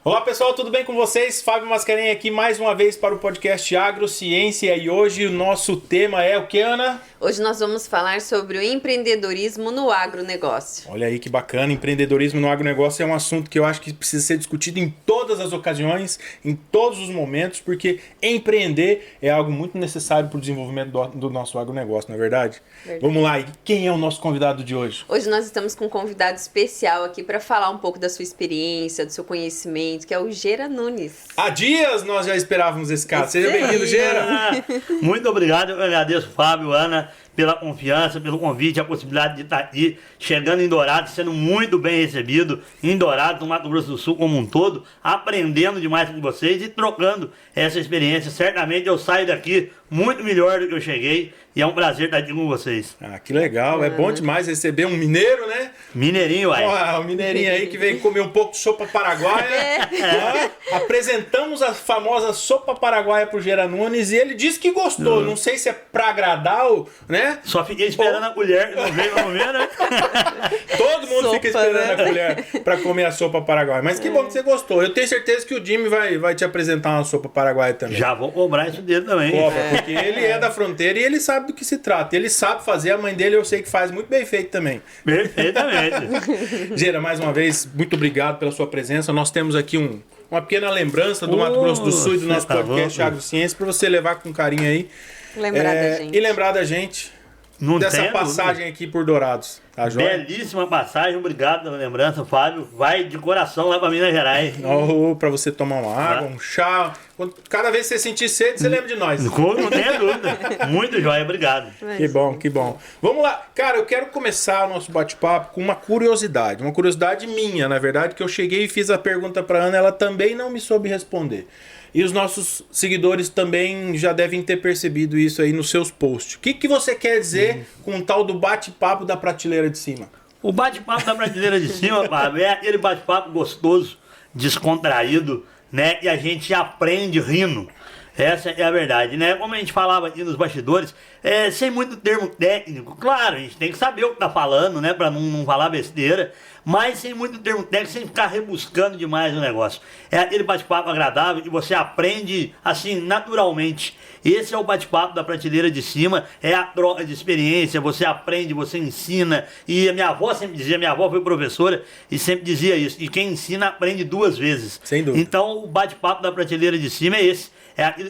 Olá pessoal, tudo bem com vocês? Fábio Mascarenhas aqui mais uma vez para o podcast Agrociência e hoje o nosso tema é o que, Ana? Hoje nós vamos falar sobre o empreendedorismo no agronegócio. Olha aí que bacana, empreendedorismo no agronegócio é um assunto que eu acho que precisa ser discutido em todas as ocasiões, em todos os momentos, porque empreender é algo muito necessário para o desenvolvimento do nosso agronegócio, não é verdade? Vamos lá, e quem é o nosso convidado de hoje? Hoje nós estamos com um convidado especial aqui para falar um pouco da sua experiência, do seu conhecimento, que é o Gera Nunes. Há dias nós já esperávamos esse caso. Seja bem-vindo, Gera. Muito obrigado, eu agradeço, Fábio, Ana, pela confiança, pelo convite, a possibilidade de estar aqui, chegando em Dourados, sendo muito bem recebido em Dourados, no Mato Grosso do Sul como um todo, aprendendo demais com vocês e trocando essa experiência. Certamente eu saio daqui muito melhor do que eu cheguei e é um prazer estar aqui com vocês. Ah, que legal, é bom demais receber um mineiro, né? Mineirinho, uai. O mineirinho aí que veio comer um pouco de sopa paraguaia. Apresentamos a famosa sopa paraguaia pro Gera Nunes e ele disse que gostou. Não sei se é pra agradar ou, né? Só fiquei esperando a colher, não veio pra comer, né? Todo mundo Sopa, fica esperando né? a colher pra comer a sopa paraguaia. Mas que bom que você gostou. Eu tenho certeza que o Jimmy vai te apresentar uma sopa paraguaia também. Já vou cobrar isso dele também. Cobra, porque ele é da fronteira e ele sabe do que se trata. Ele sabe fazer, a mãe dele eu sei que faz muito bem feito também. Perfeitamente. Gera, mais uma vez, muito obrigado pela sua presença. Nós temos aqui uma pequena lembrança do Mato Grosso do Sul e do nosso podcast Agrociência para você levar com carinho aí. Lembrar da gente. E lembrar da gente Não dessa tem passagem aqui por Dourados. Tá joia? Belíssima passagem, obrigado pela lembrança, Fábio. Vai de coração lá pra Minas Gerais. Para você tomar uma água, um chá. Cada vez que você sentir sede, você lembra de nós. Não tenha dúvida. Muito jóia, obrigado. Que bom, que bom. Vamos lá. Cara, eu quero começar o nosso bate-papo com uma curiosidade minha, na verdade, que eu cheguei e fiz a pergunta para Ana, ela também não me soube responder. E os nossos seguidores também já devem ter percebido isso aí nos seus posts. O que você quer dizer com o tal do bate-papo da prateleira de cima? O bate-papo da prateleira de cima, Fábio, é aquele bate-papo gostoso, descontraído, né? E a gente aprende rindo. Essa é a verdade, né? Como a gente falava aqui nos bastidores, sem muito termo técnico. Claro, a gente tem que saber o que tá falando, né? Pra não falar besteira. Mas sem muito termo técnico, sem ficar rebuscando demais o negócio. É aquele bate-papo agradável que você aprende, assim, naturalmente. Esse é o bate-papo da prateleira de cima, é a troca de experiência, você aprende, você ensina. E a minha avó sempre dizia, minha avó foi professora e sempre dizia isso. E quem ensina aprende duas vezes. Sem dúvida. Então o bate-papo da prateleira de cima é esse.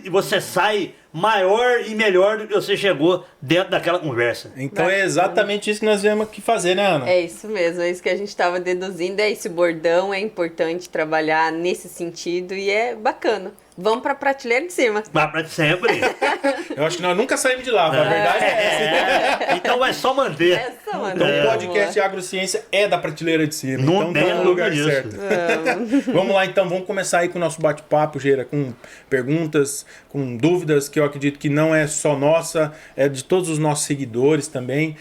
E você sai maior e melhor do que você chegou dentro daquela conversa. Então é exatamente isso que nós viemos aqui fazer, né, Ana? É isso mesmo, é isso que a gente estava deduzindo, é esse bordão, é importante trabalhar nesse sentido e é bacana. Vamos para a prateleira de cima. Mas pra sempre. Eu acho que nós nunca saímos de lá, a verdade é essa. Então é só manter. Essa, mano. Então o podcast Agrociência é da prateleira de cima. Não então tem tá no dúvida lugar disso. certo. Vamos lá então, vamos começar aí com o nosso bate-papo, Gera, com perguntas, com dúvidas que eu acredito que não é só nossa, é de todos os nossos seguidores também,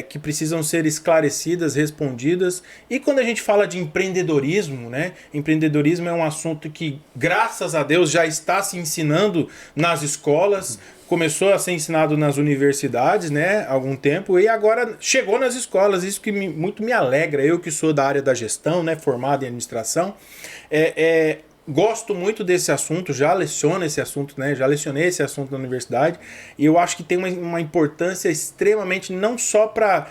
que precisam ser esclarecidas, respondidas. E quando a gente fala de empreendedorismo, né? Empreendedorismo é um assunto que, graças a Deus, já está se ensinando nas escolas. Começou a ser ensinado nas universidades, né, há algum tempo, e agora chegou nas escolas, isso que muito me alegra, eu que sou da área da gestão, né, formado em administração, gosto muito desse assunto, já leciono esse assunto, né, já lecionei esse assunto na universidade, e eu acho que tem uma importância extremamente, não só para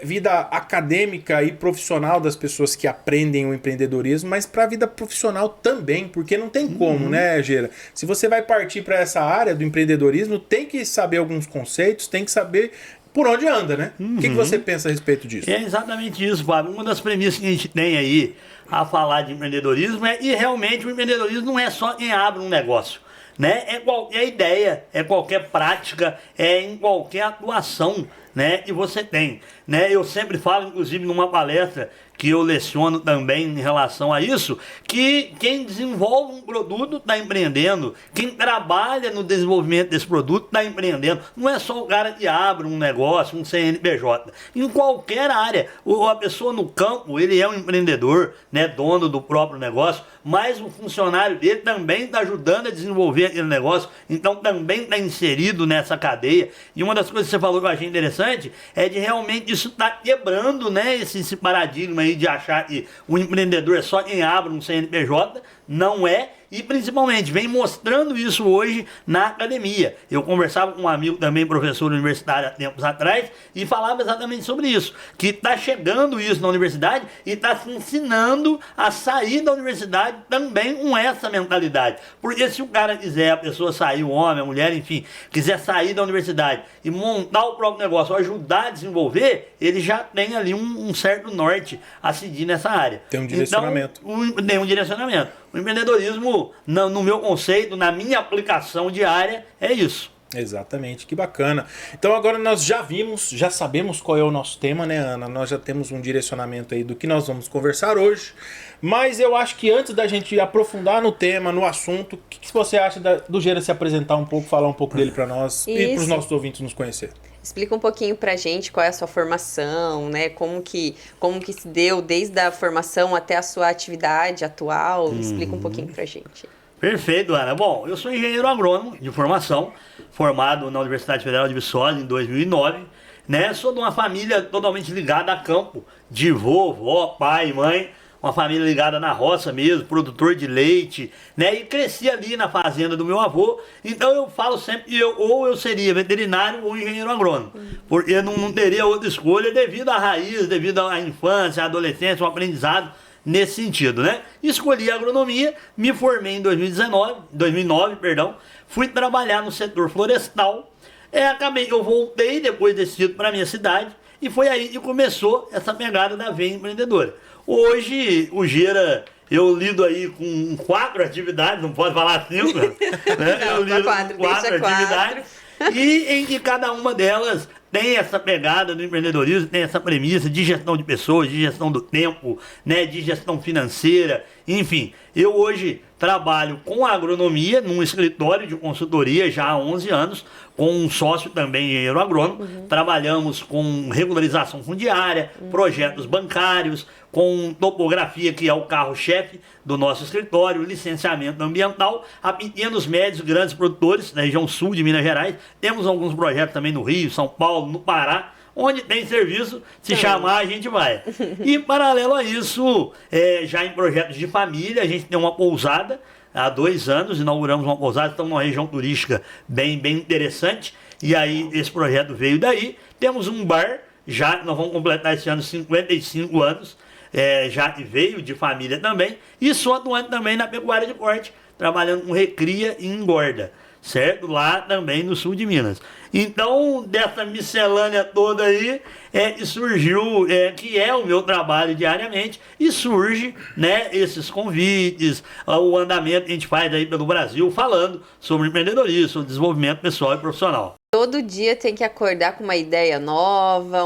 vida acadêmica e profissional das pessoas que aprendem o empreendedorismo, mas para a vida profissional também, porque não tem como, né, Gera? Se você vai partir para essa área do empreendedorismo, tem que saber alguns conceitos, tem que saber por onde anda, né? O que você pensa a respeito disso? É exatamente isso, Fábio. Uma das premissas que a gente tem aí a falar de empreendedorismo e realmente o empreendedorismo não é só quem abre um negócio, né? É qualquer ideia, é qualquer prática, é em qualquer atuação, né, que você tem, né? Eu sempre falo, inclusive numa palestra que eu leciono também em relação a isso, que quem desenvolve um produto está empreendendo, quem trabalha no desenvolvimento desse produto está empreendendo. Não é só o cara que abre um negócio, um CNPJ. Em qualquer área, a pessoa no campo, ele é um empreendedor, né, dono do próprio negócio, mas o funcionário dele também está ajudando a desenvolver aquele negócio, então também está inserido nessa cadeia. E uma das coisas que você falou que eu achei interessante é de realmente isso estar quebrando, né, esse paradigma estigma aí de achar que o empreendedor é só quem abre um CNPJ, não é, e principalmente vem mostrando isso hoje na academia. Eu conversava com um amigo também, professor universitário há tempos atrás, e falava exatamente sobre isso, que está chegando isso na universidade e está se ensinando a sair da universidade também com essa mentalidade. Porque se o cara quiser, a pessoa sair, o homem, a mulher, enfim, quiser sair da universidade e montar o próprio negócio, ajudar a desenvolver, ele já tem ali um certo norte a seguir nessa área. Tem um direcionamento. Então, tem um direcionamento. O empreendedorismo, no meu conceito, na minha aplicação diária, é isso. Exatamente, que bacana. Então agora nós já sabemos qual é o nosso tema, né, Ana? Nós já temos um direcionamento aí do que nós vamos conversar hoje. Mas eu acho que antes da gente aprofundar no tema, no assunto, o que você acha do Gera se apresentar um pouco, falar um pouco dele para nós e para os nossos ouvintes nos conhecer? Explica um pouquinho pra gente qual é a sua formação, né? Como que se deu desde a formação até a sua atividade atual. Explica um pouquinho pra gente. Perfeito, Ana. Bom, eu sou engenheiro agrônomo de formação, formado na Universidade Federal de Viçosa em 2009. Né? Sou de uma família totalmente ligada a campo, de vô, vó, pai, mãe. Uma família ligada na roça mesmo, produtor de leite, né? E cresci ali na fazenda do meu avô. Então eu falo sempre que eu seria veterinário ou engenheiro agrônomo. Porque não teria outra escolha devido à raiz, devido à infância, à adolescência, ao aprendizado nesse sentido, né? Escolhi a agronomia, me formei em 2009, fui trabalhar no setor florestal. Eu voltei depois desse título para minha cidade e foi aí que começou essa pegada da veia empreendedora. Hoje, o Gera, eu lido aí com 4 atividades, não pode falar 5, né? Eu lido com 4 atividades e em que cada uma delas tem essa pegada do empreendedorismo, tem essa premissa de gestão de pessoas, de gestão do tempo, né, de gestão financeira, enfim. Eu hoje trabalho com agronomia num escritório de consultoria já há 11 anos, com um sócio também engenheiro agrônomo. Trabalhamos com regularização fundiária, projetos bancários, com topografia, que é o carro-chefe do nosso escritório, licenciamento ambiental, a pequenos, médios, grandes produtores na região sul de Minas Gerais. Temos alguns projetos também no Rio, São Paulo, no Pará. Onde tem serviço, se chamar, a gente vai. E paralelo a isso, já em projetos de família, a gente tem uma pousada. Há 2 anos inauguramos uma pousada, estamos numa região turística bem interessante. E aí esse projeto veio daí. Temos um bar, nós vamos completar esse ano 55 anos. Já veio de família também. E sou atuante também na pecuária de corte, trabalhando com recria e engorda. Certo? Lá também no sul de Minas. Então, dessa miscelânea toda aí, que surgiu, que é o meu trabalho diariamente, e surge, né, esses convites, o andamento que a gente faz aí pelo Brasil, falando sobre empreendedorismo, sobre desenvolvimento pessoal e profissional. Todo dia tem que acordar com uma ideia nova,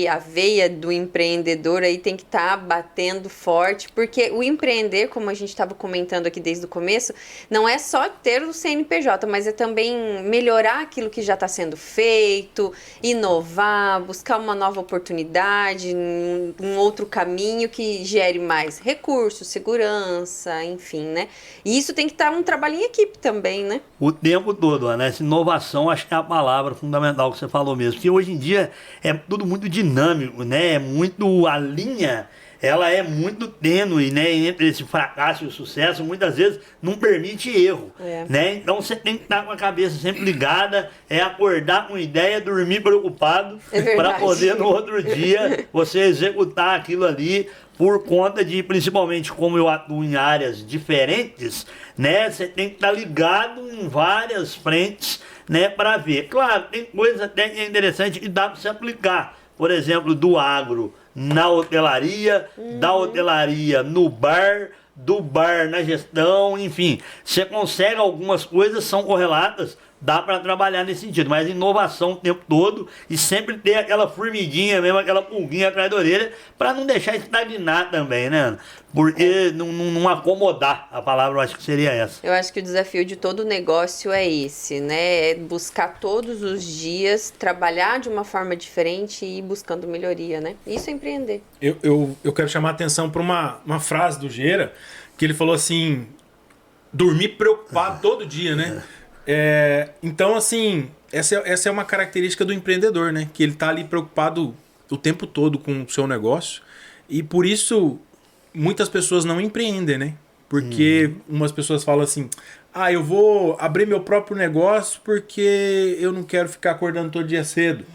a veia do empreendedor aí tem que estar batendo forte, porque o empreender, como a gente estava comentando aqui desde o começo, não é só ter o CNPJ, mas é também melhorar aquilo que já está sendo feito, inovar, buscar uma nova oportunidade, um outro caminho que gere mais recursos, segurança, enfim, né? E isso tem que estar um trabalho em equipe também, né? O tempo todo, né? Essa inovação, acho que é a palavra fundamental que você falou mesmo, que hoje em dia é tudo muito dinâmico, né? A linha, ela é muito tênue, né? Entre esse fracasso e o sucesso, muitas vezes não permite erro, né? Então você tem que estar com a cabeça sempre ligada, acordar com ideia, dormir preocupado, para poder no outro dia você executar aquilo ali. Por conta de, principalmente como eu atuo em áreas diferentes, né? Você tem que estar ligado em várias frentes, né? Para ver. Claro, tem coisas até que é interessante que dá para se aplicar. Por exemplo, do agro na hotelaria, da hotelaria no bar, do bar na gestão, enfim. Você consegue algumas coisas, são correlatas, dá para trabalhar nesse sentido, mas inovação o tempo todo e sempre ter aquela formiguinha mesmo, aquela pulguinha atrás da orelha, para não deixar estagnar também, né, Ana? Porque não acomodar, a palavra eu acho que seria essa. Eu acho que o desafio de todo negócio é esse, né? É buscar todos os dias, trabalhar de uma forma diferente e ir buscando melhoria, né? Isso é empreender. Eu quero chamar a atenção para uma frase do Gera, que ele falou assim, dormir preocupado todo dia, né? Então, assim, essa é uma característica do empreendedor, né? Que ele tá ali preocupado o tempo todo com o seu negócio E por isso, muitas pessoas não empreendem, né? Porque umas pessoas falam assim, eu vou abrir meu próprio negócio porque eu não quero ficar acordando todo dia cedo.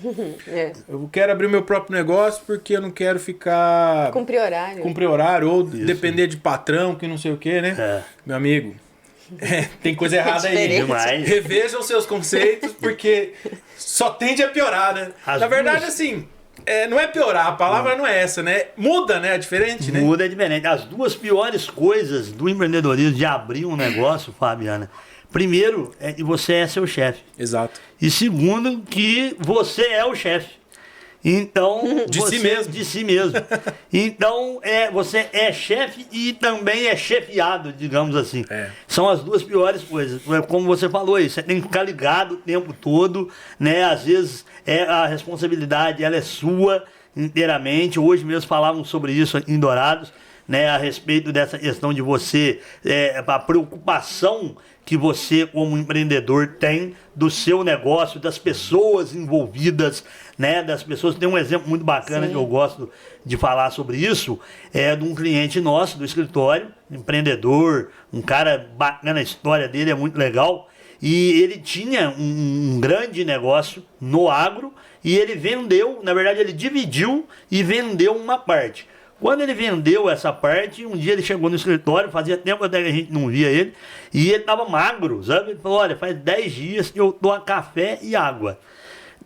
Eu quero abrir meu próprio negócio porque eu não quero ficar... Cumprir horário. Cumprir horário, ou depender de patrão, que não sei o quê, né? Meu amigo, tem coisa errada aí. Demais. Revejam seus conceitos, porque só tende a piorar, né? Na verdade, assim... não é piorar, a palavra não é essa, né? Muda, né? É diferente, né? Muda, é diferente. As duas piores coisas do empreendedorismo, de abrir um negócio, Fabiana, primeiro, é que você é seu chefe. Exato. E segundo, que você é o chefe. Então, De si mesmo. De si mesmo. Então, você é chefe e também é chefiado, digamos assim. São as duas piores coisas. Como você falou aí, você tem que ficar ligado o tempo todo, né? Às vezes a responsabilidade ela é sua inteiramente. Hoje mesmo falávamos sobre isso em Dourados, né? A respeito dessa questão de você, a preocupação que você, como empreendedor, tem do seu negócio, das pessoas envolvidas, né? Das pessoas. Tem um exemplo muito bacana que eu gosto de falar sobre isso, de um cliente nosso do escritório, empreendedor, um cara bacana, a história dele é muito legal, e ele tinha um grande negócio no agro, e ele vendeu, na verdade ele dividiu e vendeu uma parte. Quando ele vendeu essa parte, um dia ele chegou no escritório, fazia tempo até que a gente não via ele, e ele estava magro, sabe? Ele falou, olha, faz 10 dias que eu tô a café e água.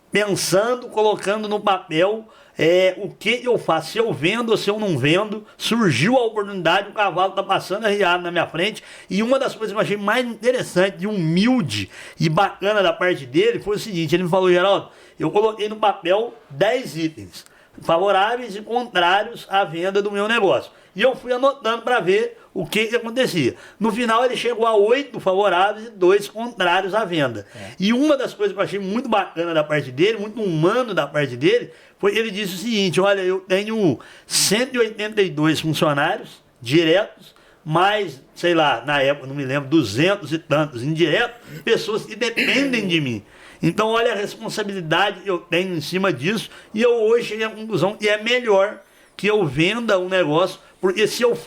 Pensando, colocando no papel o que eu faço, se eu vendo ou se eu não vendo. Surgiu a oportunidade, o cavalo está passando arriado na minha frente, e uma das coisas que eu achei mais interessante, humilde e bacana da parte dele, foi o seguinte, ele me falou, Geraldo, eu coloquei no papel 10 itens favoráveis e contrários à venda do meu negócio. E eu fui anotando para ver o que acontecia. No final ele chegou a 8 favoráveis e 2 contrários à venda. E uma das coisas que eu achei muito bacana da parte dele, muito humano da parte dele, foi que ele disse o seguinte, olha, eu tenho 182 funcionários diretos, mais, sei lá, na época, não me lembro, 200 e tantos indiretos, pessoas que dependem de mim. Então, olha a responsabilidade que eu tenho em cima disso, e eu hoje cheguei à conclusão que é melhor que eu venda um negócio, porque se eu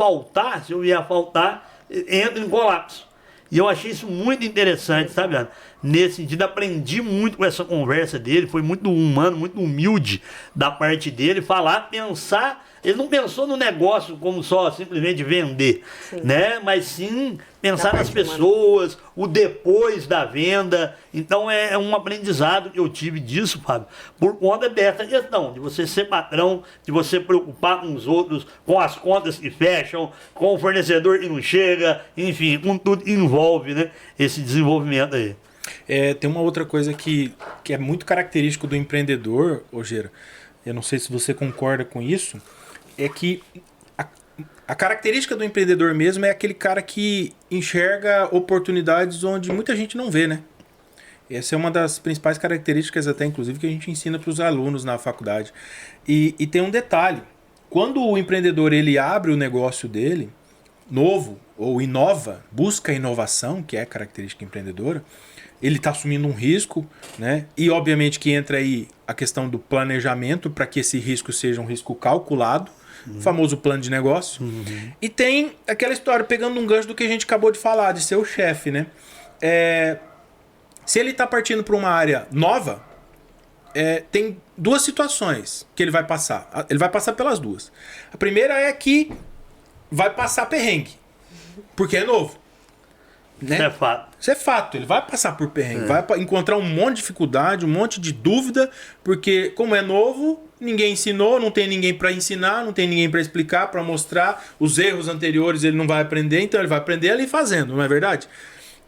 vier a faltar, entro em colapso. E eu achei isso muito interessante, sabe, Ana? Nesse sentido, aprendi muito com essa conversa dele, foi muito humano, muito humilde da parte dele, falar, pensar. Ele não pensou no negócio como só simplesmente vender, né? Mas sim pensar nas pessoas, o depois da venda. Então é um aprendizado que eu tive disso, Fábio, por conta dessa questão, de você ser patrão, de você preocupar com os outros, com as contas que fecham, com o fornecedor que não chega, enfim, com tudo que envolve, né, esse desenvolvimento aí. Tem uma outra coisa que é muito característico do empreendedor, Ojera, eu não sei se você concorda com isso, é que a característica do empreendedor mesmo é aquele cara que enxerga oportunidades onde muita gente não vê, né? Essa é uma das principais características até, inclusive, que a gente ensina para os alunos na faculdade. E tem um detalhe, quando o empreendedor ele abre o negócio dele, novo, ou inova, busca inovação, que é característica empreendedora, ele está assumindo um risco, né? E obviamente que entra aí a questão do planejamento para que esse risco seja um risco calculado, famoso plano de negócio. E tem aquela história, pegando um gancho do que a gente acabou de falar, de ser o chefe, né? Se ele está partindo para uma área nova, tem duas situações que ele vai passar. Ele vai passar pelas duas. A primeira é que vai passar perrengue, porque é novo. Né? Isso é fato. Isso é fato, ele vai passar por perrengue, vai encontrar um monte de dificuldade, um monte de dúvida, porque como é novo, ninguém ensinou, não tem ninguém para ensinar, não tem ninguém para explicar, para mostrar, os erros anteriores ele não vai aprender, então ele vai aprender ali fazendo, não é verdade?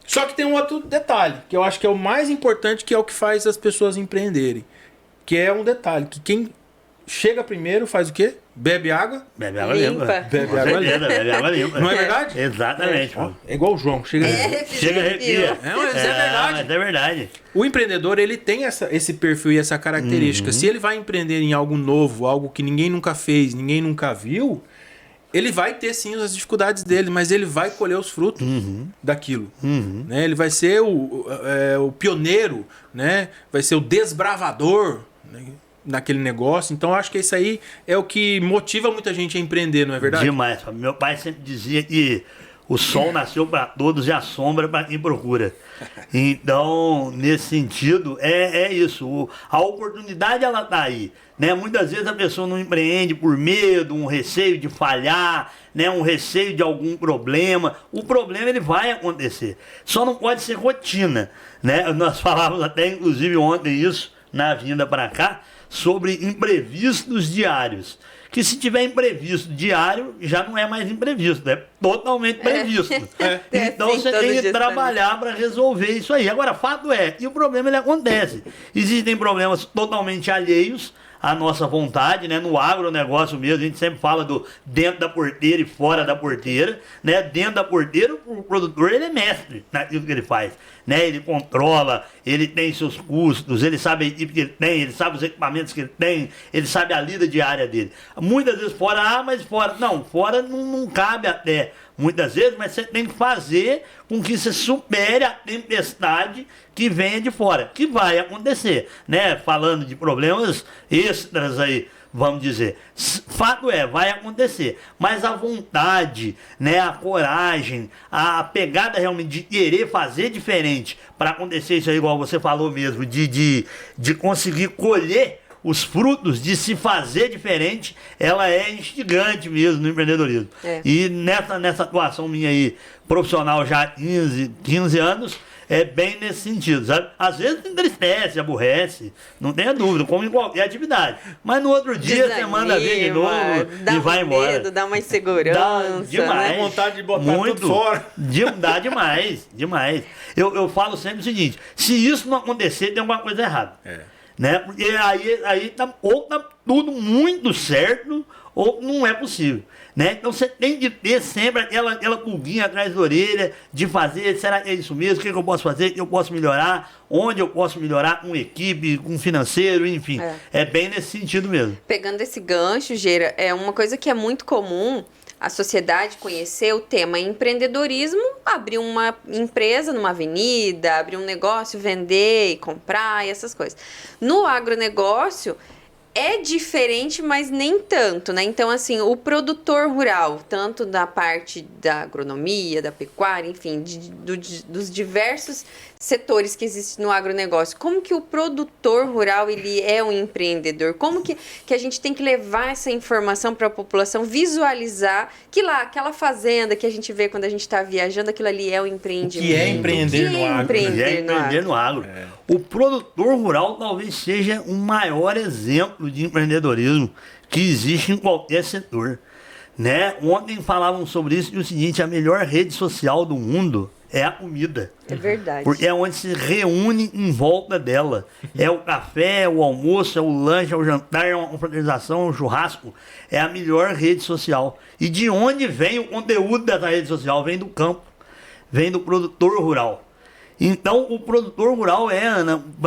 Só que tem um outro detalhe, que eu acho que é o mais importante, que é o que faz as pessoas empreenderem, que é um detalhe, que quem chega primeiro faz o quê? Bebe água. Bebe água limpa. Bebe água limpa. Bebe água limpa. Não é verdade? Exatamente. É igual o João. Chega Chega arrepia. Mas é verdade. Mas é verdade. O empreendedor, ele tem esse perfil e essa característica. Se ele vai empreender em algo novo, algo que ninguém nunca fez, ninguém nunca viu, ele vai ter sim as dificuldades dele, mas ele vai colher os frutos daquilo. Né? Ele vai ser o pioneiro, né? Vai ser o desbravador, né? naquele negócio. Então, eu acho que isso aí é o que motiva muita gente a empreender, não é verdade? Demais. Meu pai sempre dizia que o sol nasceu para todos e a sombra para quem procura. Então, nesse sentido, é isso. A oportunidade, ela tá aí. Né? Muitas vezes a pessoa não empreende por medo, um receio de falhar, né? Um receio de algum problema. O problema, ele vai acontecer. Só não pode ser rotina. Né? Nós falávamos até, inclusive, ontem isso, na vinda para cá, sobre imprevistos diários. Que se tiver imprevisto diário, já não é mais imprevisto, é totalmente previsto. Então sim, você todo tem que dia trabalhar para resolver isso aí. Agora, fato é, e o problema ele acontece. Existem problemas totalmente alheios à nossa vontade, né? No agronegócio mesmo, a gente sempre fala do dentro da porteira e fora da porteira, né? Dentro da porteira, o produtor, ele é mestre naquilo que ele faz, né? Ele controla, ele tem seus custos, ele sabe a equipe que ele tem, ele sabe os equipamentos que ele tem, ele sabe a lida diária dele. Muitas vezes fora, mas fora não cabe até, muitas vezes, mas você tem que fazer com que você supere a tempestade que venha de fora, que vai acontecer, né? Falando de problemas extras aí, vamos dizer. Fato é, vai acontecer. Mas a vontade, né, a coragem, a pegada realmente de querer fazer diferente para acontecer isso aí, igual você falou mesmo, de conseguir colher os frutos de se fazer diferente, ela é instigante mesmo no empreendedorismo. E nessa atuação minha aí, profissional já há 15 anos, é bem nesse sentido, sabe? Às vezes entristece, aborrece, não tenha dúvida, como em qualquer atividade. Mas no outro dia você manda ver de novo e vai embora. Medo, dá uma insegurança. Dá demais. Né? Vontade de botar tudo fora. Dá demais, demais. Eu falo sempre o seguinte, se isso não acontecer, tem alguma coisa errada. Né? Porque aí ou tá tudo muito certo, ou não é possível. Né? Então você tem de ter sempre aquela pulguinha atrás da orelha de fazer, será que é isso mesmo? O que eu posso fazer? O que eu posso melhorar? Onde eu posso melhorar com equipe, com financeiro, enfim. É bem nesse sentido mesmo. Pegando esse gancho, Geira, é uma coisa que é muito comum a sociedade conhecer o tema empreendedorismo, abrir uma empresa numa avenida, abrir um negócio, vender e comprar e essas coisas. No agronegócio é diferente, mas nem tanto, né? Então, assim, o produtor rural, tanto da parte da agronomia, da pecuária, enfim, dos diversos setores que existem no agronegócio, como que o produtor rural, ele é um empreendedor? Como que a gente tem que levar essa informação para a população, visualizar que lá, aquela fazenda que a gente vê quando a gente está viajando, aquilo ali é o empreendimento. O que é empreender no agro? Empreender no agro. O produtor rural talvez seja o maior exemplo de empreendedorismo que existe em qualquer setor. Né? Ontem falavam sobre isso e o seguinte, a melhor rede social do mundo é a comida. É verdade. Porque é onde se reúne em volta dela. É o café, é o almoço, é o lanche, é o jantar, é uma confraternização, é um churrasco. É a melhor rede social. E de onde vem o conteúdo dessa rede social? Vem do campo. Vem do produtor rural. Então, o produtor rural é,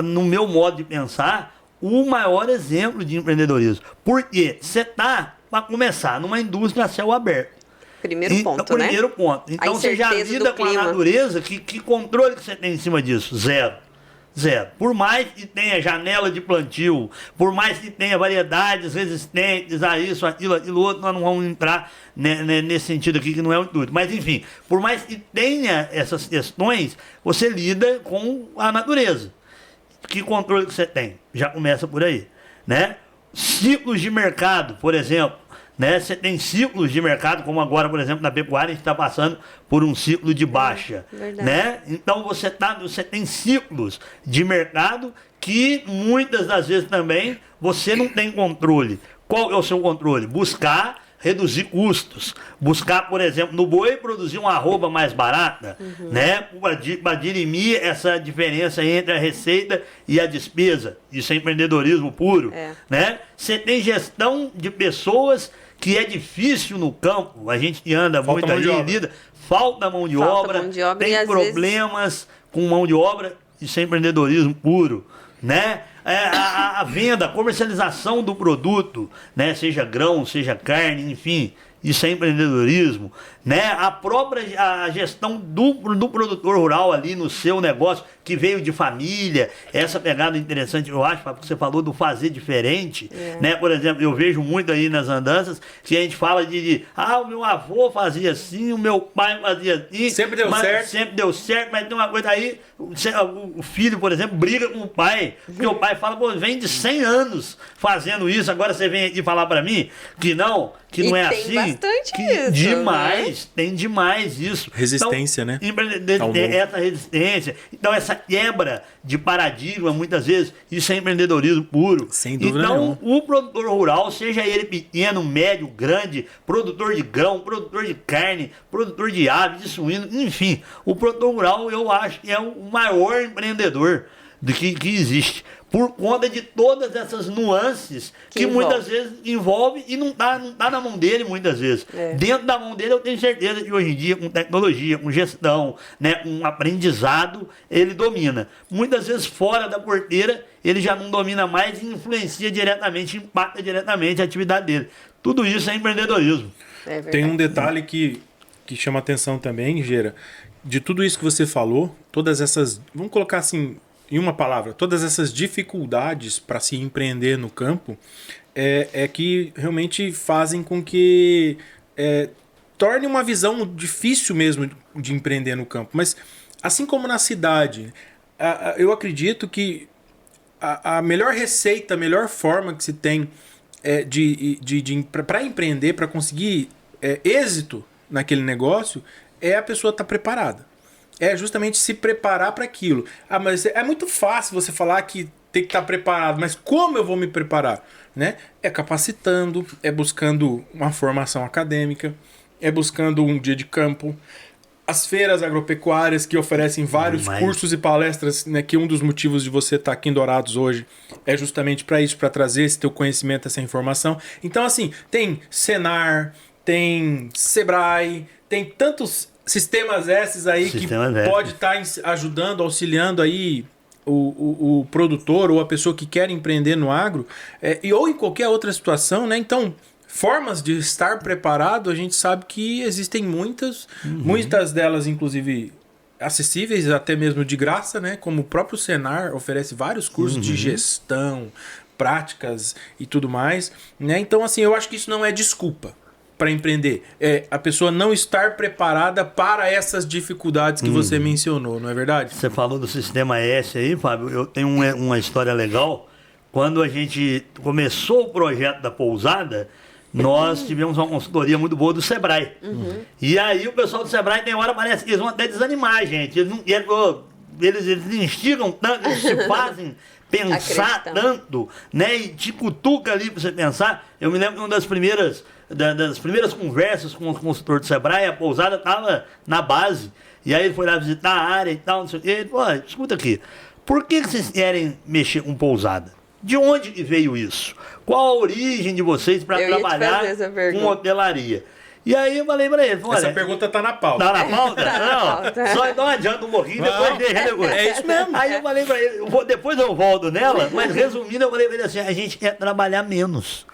no meu modo de pensar, o maior exemplo de empreendedorismo. Porque você está, para começar, numa indústria a céu aberto. Primeiro ponto, né? Primeiro ponto. Então você já lida com a natureza, que controle que você tem em cima disso? Zero. Por mais que tenha janela de plantio, por mais que tenha variedades resistentes a isso, aquilo outro, nós não vamos entrar nesse sentido aqui que não é o intuito. Mas enfim, por mais que tenha essas questões, você lida com a natureza. Que controle que você tem? Já começa por aí, né? Ciclos de mercado, por exemplo. Né? Você tem ciclos de mercado, como agora, por exemplo, na pecuária, a gente está passando por um ciclo de baixa. Né? Então você tem ciclos de mercado que muitas das vezes também você não tem controle. Qual é o seu controle? Buscar reduzir custos. Buscar, por exemplo, no boi, produzir uma arroba mais barata, né? Para dirimir essa diferença entre a receita e a despesa. Isso é empreendedorismo puro. Né? Você tem gestão de pessoas que é difícil no campo, a gente que anda muito ali, lida, falta mão de obra, tem problemas com mão de obra, isso é empreendedorismo puro, né? A venda, a comercialização do produto, né? Seja grão, seja carne, enfim, isso é empreendedorismo, né? A gestão do produtor rural ali no seu negócio, que veio de família, essa pegada interessante, eu acho, porque você falou do fazer diferente, né? Por exemplo, eu vejo muito aí nas andanças que a gente fala o meu avô fazia assim, o meu pai fazia assim. Sempre deu certo. Sempre deu certo, mas tem uma coisa aí, o filho, por exemplo, briga com o pai, porque o pai fala, pô, vem de 100 anos fazendo isso, agora você vem aqui falar pra mim que não é assim. Tem bastante isso. Demais, né? Tem demais isso. Resistência, então, né? Essa resistência. Então, essa quebra de paradigma, muitas vezes, isso é empreendedorismo puro. Sem dúvida então, nenhuma. o produtor rural, seja ele pequeno, médio, grande, produtor de grão, produtor de carne, produtor de aves, de suíno, enfim, o produtor rural, eu acho que é o maior empreendedor que existe. Por conta de todas essas nuances que muitas vezes envolve e não tá na mão dele muitas vezes. Dentro da mão dele eu tenho certeza que hoje em dia, com tecnologia, com gestão, né, com aprendizado, ele domina. Muitas vezes fora da porteira ele já não domina mais e influencia diretamente, impacta diretamente a atividade dele. Tudo isso é empreendedorismo. Tem um detalhe que chama atenção também, Gera, de tudo isso que você falou, todas essas, vamos colocar assim, em uma palavra, todas essas dificuldades para se empreender no campo é que realmente fazem com que torne uma visão difícil mesmo de empreender no campo. Mas assim como na cidade, eu acredito que a melhor receita, a melhor forma que se tem para empreender, para conseguir êxito naquele negócio, é a pessoa estar preparada. É justamente se preparar para aquilo. Mas é muito fácil você falar que tem que estar preparado, mas como eu vou me preparar? Né? É capacitando, é buscando uma formação acadêmica, é buscando um dia de campo, as feiras agropecuárias que oferecem vários cursos e palestras, né, que um dos motivos de você estar aqui em Dourados hoje é justamente para isso, para trazer esse teu conhecimento, essa informação. Então, assim, tem Senar, tem Sebrae, tem tantos sistemas esses aí que pode estar ajudando, auxiliando aí o produtor ou a pessoa que quer empreender no agro, ou em qualquer outra situação, né? Então, formas de estar preparado, a gente sabe que existem muitas delas, inclusive, acessíveis, até mesmo de graça, né? Como o próprio Senar oferece vários cursos de gestão, práticas e tudo mais, né? Então, assim, eu acho que isso não é desculpa para empreender. É a pessoa não estar preparada para essas dificuldades que você mencionou, não é verdade? Você falou do Sistema S aí, Fábio. Eu tenho uma história legal. Quando a gente começou o projeto da pousada, nós tivemos uma consultoria muito boa do Sebrae. E aí o pessoal do Sebrae tem hora, parece que eles vão até desanimar a gente. Eles instigam tanto, eles se fazem pensar tanto, né? E te cutuca ali para você pensar. Eu me lembro que uma das primeiras conversas com o consultor do Sebrae, a pousada estava na base. E aí ele foi lá visitar a área e tal, não sei o quê. Ele falou, escuta aqui, por que vocês querem mexer com pousada? De onde que veio isso? Qual a origem de vocês para trabalhar com hotelaria? E aí eu falei pra ele, essa pergunta tá na pauta. Tá na pauta? Não, só não adianta um pouquinho, depois deixa depois. É isso mesmo. Aí eu falei pra ele, depois eu volto nela, mas resumindo, eu falei pra ele assim, a gente quer trabalhar menos.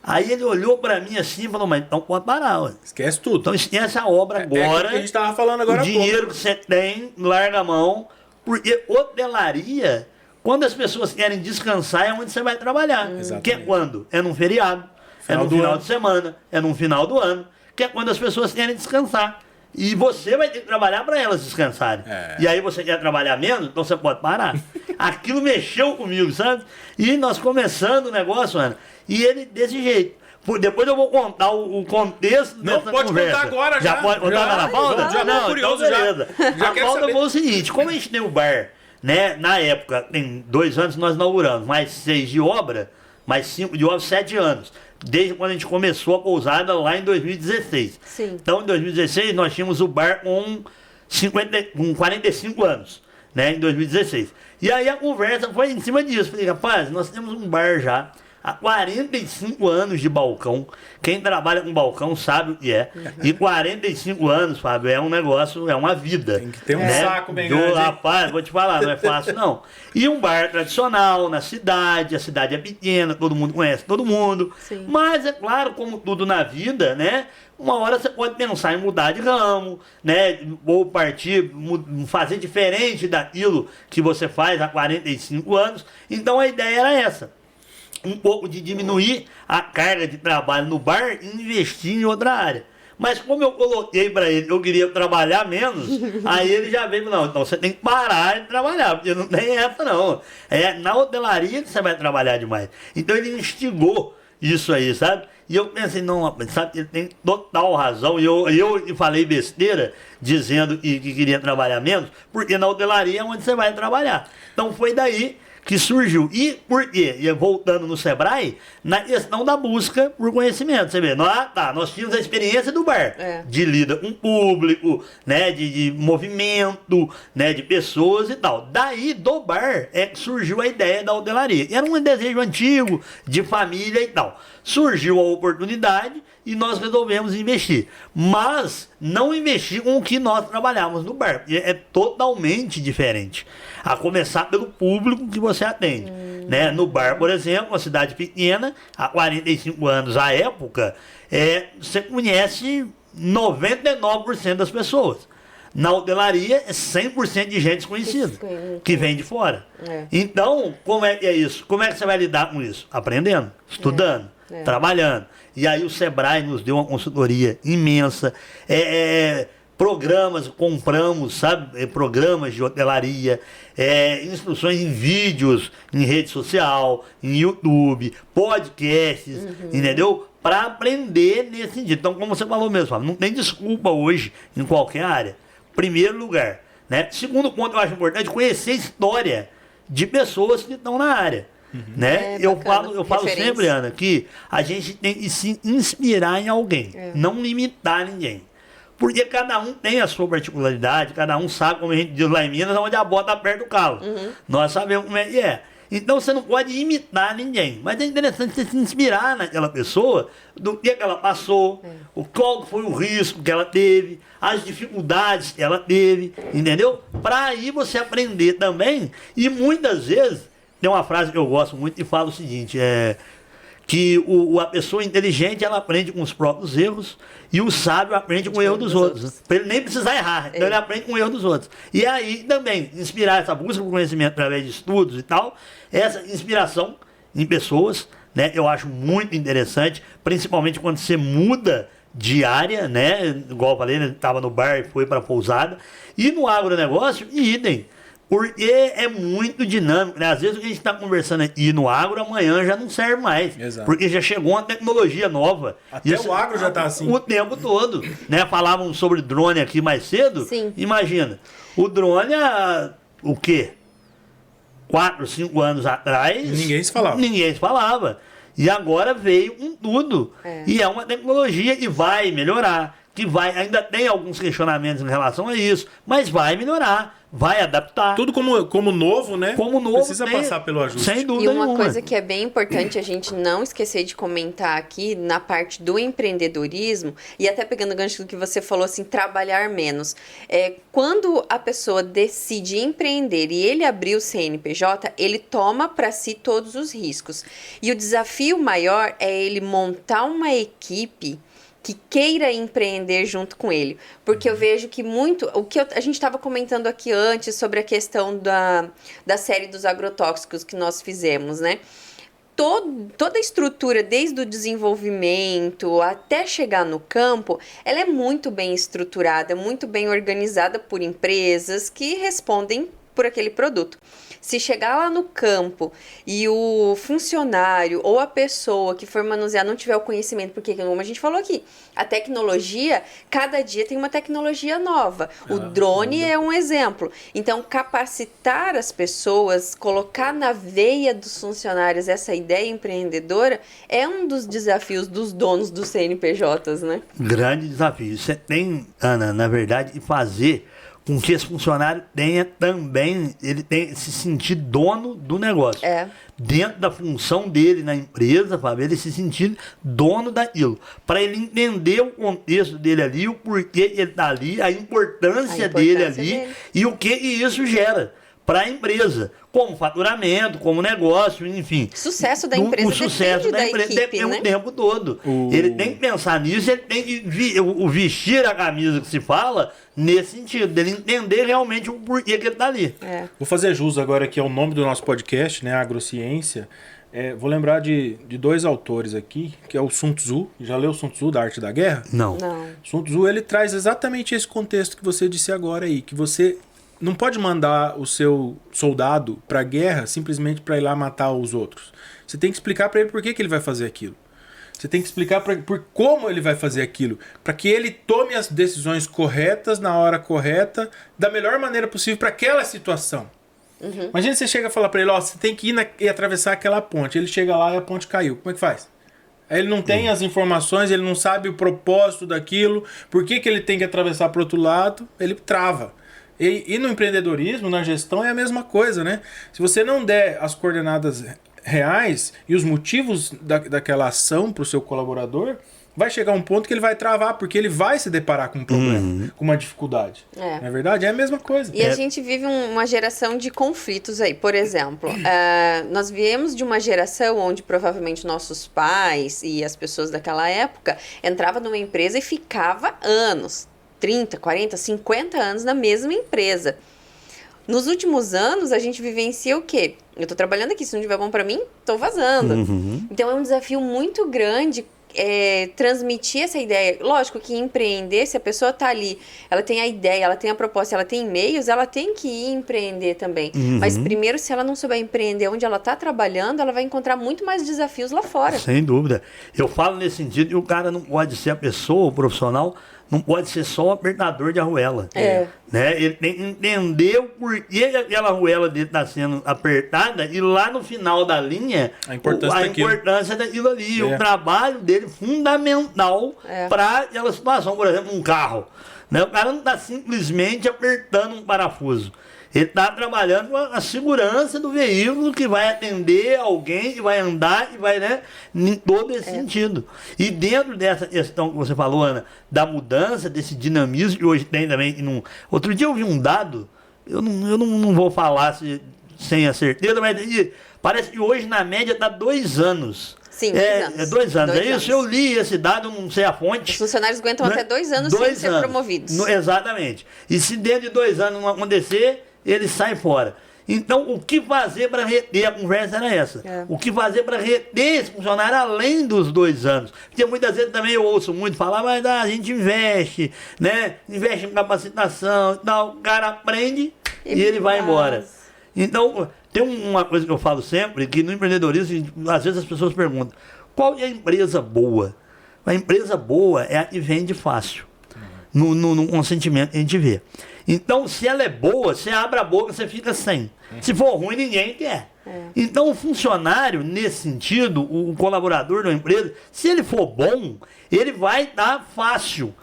Aí ele olhou pra mim assim e falou, mas então pode parar, ué. Esquece tudo. Então esquece a obra agora. É que a gente tava falando agora. O dinheiro que você tem, larga a mão, porque hotelaria, quando as pessoas querem descansar, é onde você vai trabalhar. Exatamente. Que é quando? É num feriado, é no final de semana, é no final do ano, que é quando as pessoas querem descansar. E você vai ter que trabalhar para elas descansarem. E aí você quer trabalhar menos, então você pode parar. Aquilo mexeu comigo, sabe? E nós começando o negócio, Ana, e ele desse jeito. Depois eu vou contar o contexto dessa conversa. Não, pode contar agora já. Já pode contar na pauta? Já não, curioso então beleza. já. A pauta foi o seguinte, como a gente tem o bar, né, na época, tem 2 anos nós inauguramos, mais 6 de obra, mais 5 de obra, 7 anos. Desde quando a gente começou a pousada lá em 2016. Sim. Então, em 2016, nós tínhamos o bar com 45 anos, né, em 2016. E aí a conversa foi em cima disso. Falei, rapaz, nós temos um bar já há 45 anos de balcão. Quem trabalha com balcão sabe o que é. E 45 anos, Fábio, é um negócio, é uma vida. Tem que ter um saco bem grande. Rapaz, vou te falar, não é fácil não. E um bar tradicional na cidade, a cidade é pequena, todo mundo conhece todo mundo. Sim. Mas é claro, como tudo na vida, né? Uma hora você pode pensar em mudar de ramo, né? Ou partir, fazer diferente daquilo que você faz há 45 anos. Então a ideia era essa. Um pouco de diminuir a carga de trabalho no bar e investir em outra área. Mas como eu coloquei para ele que eu queria trabalhar menos, aí ele já veio, não, então você tem que parar de trabalhar, porque não tem essa não. É na hotelaria que você vai trabalhar demais. Então ele instigou isso aí, sabe? E eu pensei, não, rapaz, sabe, ele tem total razão. E eu falei besteira dizendo que queria trabalhar menos, porque na hotelaria é onde você vai trabalhar. Então foi daí que surgiu. E por quê? E voltando no Sebrae, na questão da busca por conhecimento. Você vê, nós tínhamos a experiência do bar, de lida com o público, né, de movimento, né, de pessoas e tal. Daí, do bar, é que surgiu a ideia da hotelaria. Era um desejo antigo, de família e tal. Surgiu a oportunidade e nós resolvemos investir. Mas não investir com o que nós trabalhamos no bar. É totalmente diferente. A começar pelo público que você atende. Né? No bar, por exemplo, uma cidade pequena, há 45 anos, à época, você conhece 99% das pessoas. Na hotelaria, é 100% de gente desconhecida, que vem de fora. Então, como é que é isso? Como é que você vai lidar com isso? Aprendendo, estudando, trabalhando. E aí o Sebrae nos deu uma consultoria imensa. Programas, compramos, sabe? Programas de hotelaria, instruções em vídeos, em rede social, em YouTube, podcasts, entendeu? Para aprender nesse sentido. Então, como você falou mesmo, não tem desculpa hoje em qualquer área. Primeiro lugar, né? Segundo ponto que eu acho importante, conhecer a história de pessoas que estão na área. Né? Eu falo sempre, Ana, que a gente tem que se inspirar em alguém, não limitar ninguém. Porque cada um tem a sua particularidade, cada um sabe, como a gente diz lá em Minas, onde a bota aperta o calo. Nós sabemos como é que é. Então você não pode imitar ninguém, mas é interessante você se inspirar naquela pessoa, do que ela passou, qual foi o risco que ela teve, as dificuldades que ela teve, entendeu? Para aí você aprender também. E muitas vezes, tem uma frase que eu gosto muito e fala o seguinte, que a pessoa inteligente, ela aprende com os próprios erros, e o sábio aprende com o erro dos outros. Para ele nem precisar errar, então ele aprende com o erro dos outros. E aí também, inspirar essa busca por conhecimento através de estudos e tal, essa inspiração em pessoas, né, eu acho muito interessante, principalmente quando você muda de área, né, igual eu falei, né, estava no bar e foi para a pousada, e no agronegócio, idem. Porque é muito dinâmico, né? Às vezes o que a gente está conversando aqui no agro, amanhã já não serve mais. Exato. Porque já chegou uma tecnologia nova. Até o agro já está assim. O tempo todo. Né? Falavam sobre drone aqui mais cedo. Sim. Imagina, o drone, o quê? 4, 5 anos atrás... Ninguém se falava. E agora veio com tudo. E é uma tecnologia que vai melhorar. Ainda tem alguns questionamentos em relação a isso, mas vai melhorar. Vai adaptar. Tudo como novo, né? Como novo. Precisa passar pelo ajuste. Sem dúvida E uma nenhuma. coisa que é bem importante a gente não esquecer de comentar aqui na parte do empreendedorismo, e até pegando o gancho do que você falou, assim, trabalhar menos. Quando a pessoa decide empreender e ele abrir o CNPJ, ele toma para si todos os riscos. E o desafio maior é ele montar uma equipe que queira empreender junto com ele. Porque eu vejo que muito... a gente estava comentando aqui antes sobre a questão da série dos agrotóxicos que nós fizemos, né? Toda a estrutura, desde o desenvolvimento até chegar no campo, ela é muito bem estruturada, muito bem organizada por empresas que respondem por aquele produto. Se chegar lá no campo e o funcionário ou a pessoa que for manusear não tiver o conhecimento, porque como a gente falou aqui, a tecnologia, cada dia tem uma tecnologia nova. O drone é um exemplo. Então, capacitar as pessoas, colocar na veia dos funcionários essa ideia empreendedora é um dos desafios dos donos dos CNPJs, né? Grande desafio. Você tem, Ana, na verdade, que fazer com que esse funcionário tenha também, ele tem se sentir dono do negócio. Dentro da função dele na empresa, Fábio, ele se sentir dono daquilo. Para ele entender o contexto dele ali, o porquê ele está ali, a importância dele ali e o que isso gera para a empresa, como faturamento, como negócio, enfim. Sucesso da empresa o sucesso da empresa equipe, o tempo todo. Ele tem que pensar nisso, ele tem que vestir a camisa que se fala nesse sentido, dele entender realmente o porquê que ele está ali. Vou fazer jus agora aqui ao nome do nosso podcast, né, Agrociência. Vou lembrar de dois autores aqui, que é o Sun Tzu. Já leu o Sun Tzu, da Arte da Guerra? Não. Sun Tzu, ele traz exatamente esse contexto que você disse agora aí, que você não pode mandar o seu soldado para a guerra simplesmente para ir lá matar os outros. Você tem que explicar para ele por que ele vai fazer aquilo. Você tem que explicar por como ele vai fazer aquilo, para que ele tome as decisões corretas na hora correta, da melhor maneira possível para aquela situação. Imagina você chega e fala para ele, você tem que ir e atravessar aquela ponte. Ele chega lá e a ponte caiu. Como é que faz? Aí ele não tem as informações, ele não sabe o propósito daquilo, por que ele tem que atravessar para o outro lado, ele trava. E no empreendedorismo, na gestão, é a mesma coisa, né? Se você não der as coordenadas reais e os motivos daquela ação para o seu colaborador, vai chegar um ponto que ele vai travar, porque ele vai se deparar com um problema, com uma dificuldade. Não é verdade? É a mesma coisa. E a gente vive uma geração de conflitos aí. Por exemplo, nós viemos de uma geração onde provavelmente nossos pais e as pessoas daquela época entravam numa empresa e ficava anos. 30, 40, 50 anos na mesma empresa. Nos últimos anos, a gente vivencia o quê? Eu tô trabalhando aqui, se não tiver bom para mim, tô vazando. Então é um desafio muito grande transmitir essa ideia. Lógico que empreender, se a pessoa tá ali, ela tem a ideia, ela tem a proposta, ela tem meios, ela tem que ir empreender também. Mas primeiro, se ela não souber empreender onde ela tá trabalhando, ela vai encontrar muito mais desafios lá fora. Sem dúvida. Eu falo nesse sentido, e o cara não pode ser a pessoa, o profissional, não pode ser só o apertador de arruela. Né? Ele tem que entender o porquê aquela arruela dele está sendo apertada e lá no final da linha, a importância daquilo ali. O trabalho dele fundamental para aquela situação. Por exemplo, um carro. Né? O cara não está simplesmente apertando um parafuso. Ele está trabalhando com a segurança do veículo que vai atender alguém, que vai andar, e vai, né, em todo esse sentido. E dentro dessa questão que você falou, Ana, da mudança, desse dinamismo que hoje tem também. Outro dia eu vi um dado, eu não vou falar sem a certeza, mas parece que hoje na média está 2 anos. Sim, 2 anos. 2 anos. É isso, eu li esse dado, não sei a fonte. Os funcionários aguentam até 2 anos sem ser promovidos. Exatamente. E se dentro de 2 anos não acontecer, ele sai fora. Então, o que fazer para reter? A conversa era essa. O que fazer para reter esse funcionário além dos 2 anos? Porque muitas vezes também eu ouço muito falar, mas a gente investe, né? Investe em capacitação e tal. O cara aprende e ele vai embora. Então, tem uma coisa que eu falo sempre, que no empreendedorismo, às vezes as pessoas perguntam, qual é a empresa boa? A empresa boa é a que vende fácil. No consentimento que a gente vê. Então, se ela é boa, você abre a boca, você fica sem. Se for ruim, ninguém quer. Então, o funcionário, nesse sentido, o colaborador da empresa, se ele for bom, ele vai dar fácil.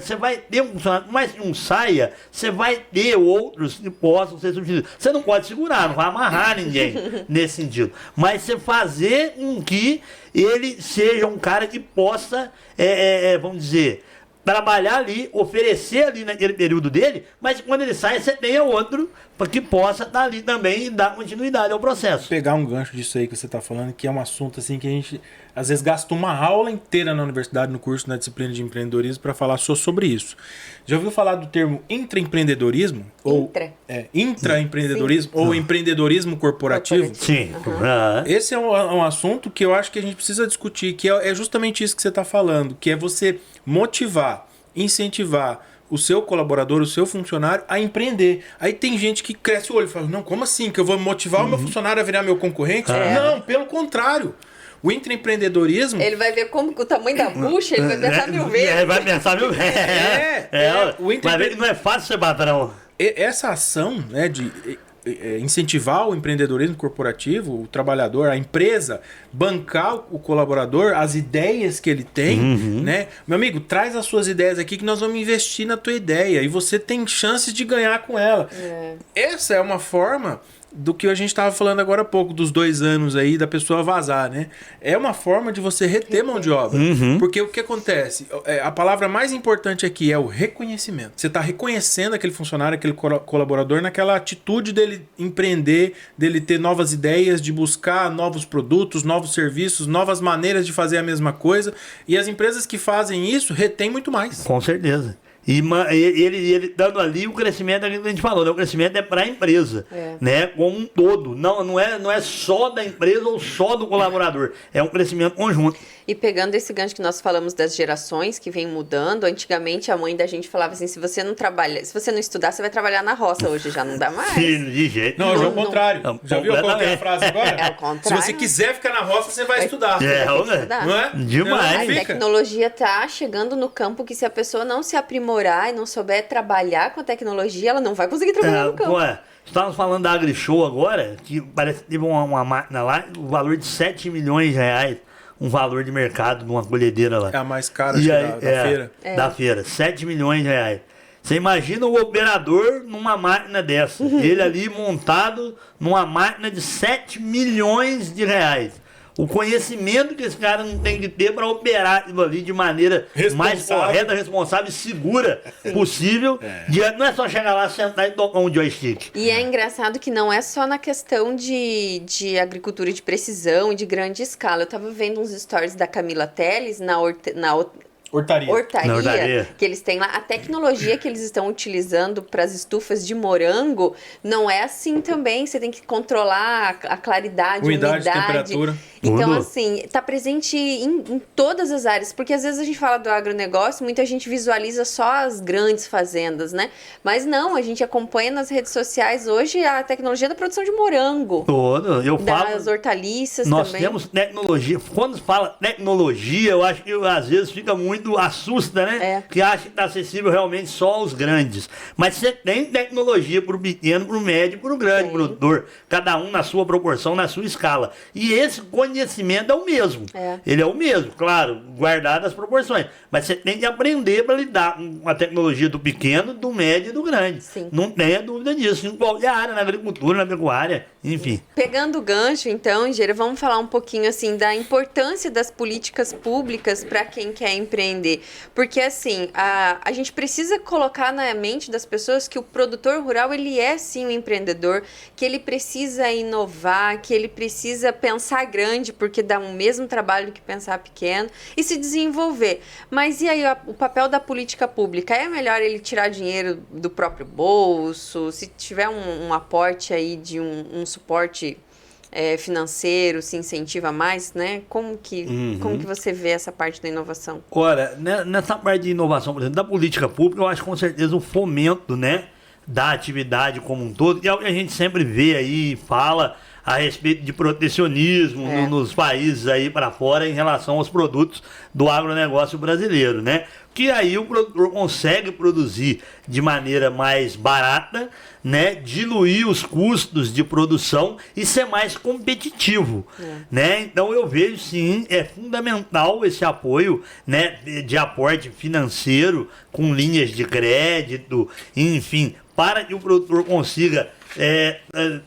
Você vai ter um funcionário, mas que não saia, você vai ter outros que possam ser substituídos. Você não pode segurar, não vai amarrar ninguém nesse sentido. Mas você fazer com que ele seja um cara que possa, vamos dizer, trabalhar ali, oferecer ali naquele período dele, mas quando ele sai, você tenha outro para que possa estar ali também e dar continuidade ao processo. Pegar um gancho disso aí que você está falando, que é um assunto assim que a gente às vezes gasta uma aula inteira na universidade, no curso, na disciplina de empreendedorismo, para falar só sobre isso. Já ouviu falar do termo intraempreendedorismo? Intraempreendedorismo ou empreendedorismo corporativo? Sim. Esse é um assunto que eu acho que a gente precisa discutir, que é justamente isso que você está falando, que é você motivar, incentivar o seu colaborador, o seu funcionário a empreender. Aí tem gente que cresce o olho e fala, não, como assim? Que eu vou motivar o meu funcionário a virar meu concorrente? Não, pelo contrário. O intraempreendedorismo... Ele vai ver como o tamanho da bucha, ele vai pensar 1000 vezes. Ele vai pensar 1000 vezes. Mas não é fácil ser patrão. Essa ação, né, de incentivar o empreendedorismo corporativo, o trabalhador, a empresa, bancar o colaborador, as ideias que ele tem, né? Meu amigo, traz as suas ideias aqui que nós vamos investir na tua ideia e você tem chances de ganhar com ela. Essa é uma forma do que a gente estava falando agora há pouco, dos 2 anos aí, da pessoa vazar, né? É uma forma de você reter mão de obra. Porque o que acontece? A palavra mais importante aqui é o reconhecimento. Você está reconhecendo aquele funcionário, aquele colaborador naquela atitude dele empreender, dele ter novas ideias, de buscar novos produtos, novos serviços, novas maneiras de fazer a mesma coisa. E as empresas que fazem isso retêm muito mais. Com certeza. E ele dando ali o crescimento que a gente falou, né? O crescimento é para a empresa, né? Como um todo. Não é só da empresa ou só do colaborador. É um crescimento conjunto. E pegando esse gancho que nós falamos das gerações que vem mudando, antigamente a mãe da gente falava assim, se você não trabalha, se você não estudar, você vai trabalhar na roça. Hoje já não dá mais. Sim, de jeito. Não, hoje é o contrário. Não, já viu qual que é a frase agora? É o contrário. Se você quiser ficar na roça, você vai estudar. Não é? Demais. A tecnologia tá chegando no campo que se a pessoa não se aprimorar e não souber trabalhar com a tecnologia, ela não vai conseguir trabalhar no campo. Estávamos falando da AgriShow agora, que parece que teve uma máquina lá, o valor de 7 milhões de reais, um valor de mercado de uma colhedeira lá. É a mais cara da feira. Da feira, 7 milhões de reais. Você imagina o operador numa máquina dessa, ele ali montado numa máquina de 7 milhões de reais. O conhecimento que esse cara não tem que ter para operar aquilo ali de maneira mais correta, responsável e segura possível. Não é só chegar lá, sentar e tocar um joystick. E é engraçado que não é só na questão de agricultura de precisão e de grande escala. Eu tava vendo uns stories da Camila Teles na hortaria que eles têm lá. A tecnologia que eles estão utilizando para as estufas de morango não é assim também. Você tem que controlar a claridade, umidade, temperatura. Então, assim, tá presente em todas as áreas. Porque às vezes a gente fala do agronegócio, muita gente visualiza só as grandes fazendas, né? Mas não, a gente acompanha nas redes sociais hoje a tecnologia da produção de morango. Das hortaliças nós também. Nós temos tecnologia. Quando fala tecnologia, eu acho que às vezes fica muito assusta, né? Que acha que está acessível realmente só aos grandes. Mas você tem tecnologia para o pequeno, para o médio, para o grande produtor. Cada um na sua proporção, na sua escala. E esse conhecimento é o mesmo. Ele é o mesmo, claro, guardado as proporções. Mas você tem que aprender para lidar com a tecnologia do pequeno, do médio e do grande. Sim. Não tenha dúvida disso. Em qualquer área, na agricultura, na pecuária, enfim. Pegando o gancho, então, Gera, vamos falar um pouquinho assim da importância das políticas públicas para quem quer empreender. Porque, assim, a gente precisa colocar na mente das pessoas que o produtor rural, ele é, sim, um empreendedor, que ele precisa inovar, que ele precisa pensar grande, porque dá o mesmo trabalho que pensar pequeno, e se desenvolver. Mas e aí, o papel da política pública? É melhor ele tirar dinheiro do próprio bolso? Se tiver um aporte aí de um suporte financeiro, se incentiva mais, né? Como que você vê essa parte da inovação? Olha, nessa parte de inovação, por exemplo, da política pública, eu acho com certeza o fomento, né, da atividade como um todo, que é o que a gente sempre vê aí, fala a respeito de protecionismo nos países aí para fora em relação aos produtos do agronegócio brasileiro, né? Que aí o produtor consegue produzir de maneira mais barata, né? Diluir os custos de produção e ser mais competitivo, né? Então eu vejo sim, é fundamental esse apoio, né? De aporte financeiro com linhas de crédito, enfim, para que o produtor consiga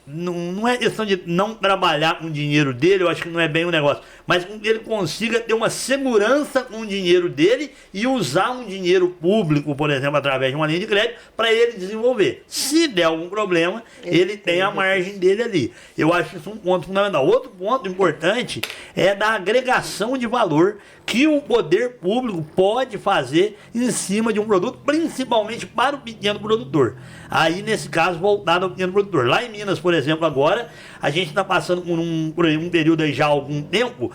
não é questão de não trabalhar com o dinheiro dele, eu acho que não é bem o negócio, mas que ele consiga ter uma segurança com o dinheiro dele e usar um dinheiro público, por exemplo, através de uma linha de crédito, para ele desenvolver. Se der algum problema, ele tem a margem dele ali. Eu acho isso um ponto fundamental. Outro ponto importante é da agregação de valor que o poder público pode fazer em cima de um produto, principalmente para o pequeno produtor. Aí, nesse caso, voltado ao pequeno produtor. Lá em Minas, por exemplo, agora, a gente está passando por um período aí já há algum tempo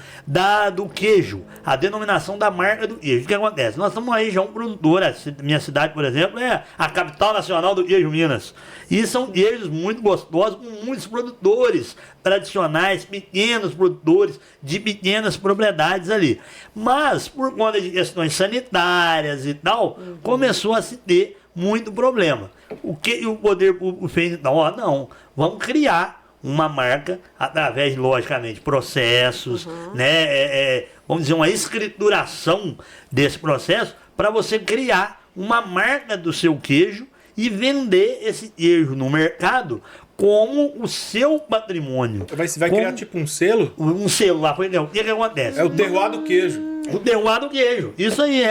do queijo, a denominação da marca do queijo. O que acontece? Nós estamos numa região produtora, minha cidade, por exemplo, é a capital nacional do queijo Minas. E são queijos muito gostosos, com muitos produtores tradicionais, pequenos produtores de pequenas propriedades ali. Mas, por conta de questões sanitárias e tal, começou a se ter muito problema. O que o poder público fez? Então, não, vamos criar uma marca através, logicamente, processos, né? Vamos dizer, uma escrituração desse processo para você criar uma marca do seu queijo e vender esse queijo no mercado como o seu patrimônio. Vai criar tipo um selo? Um selo lá. O que acontece? É o terroir do queijo. O terroir do queijo. Isso aí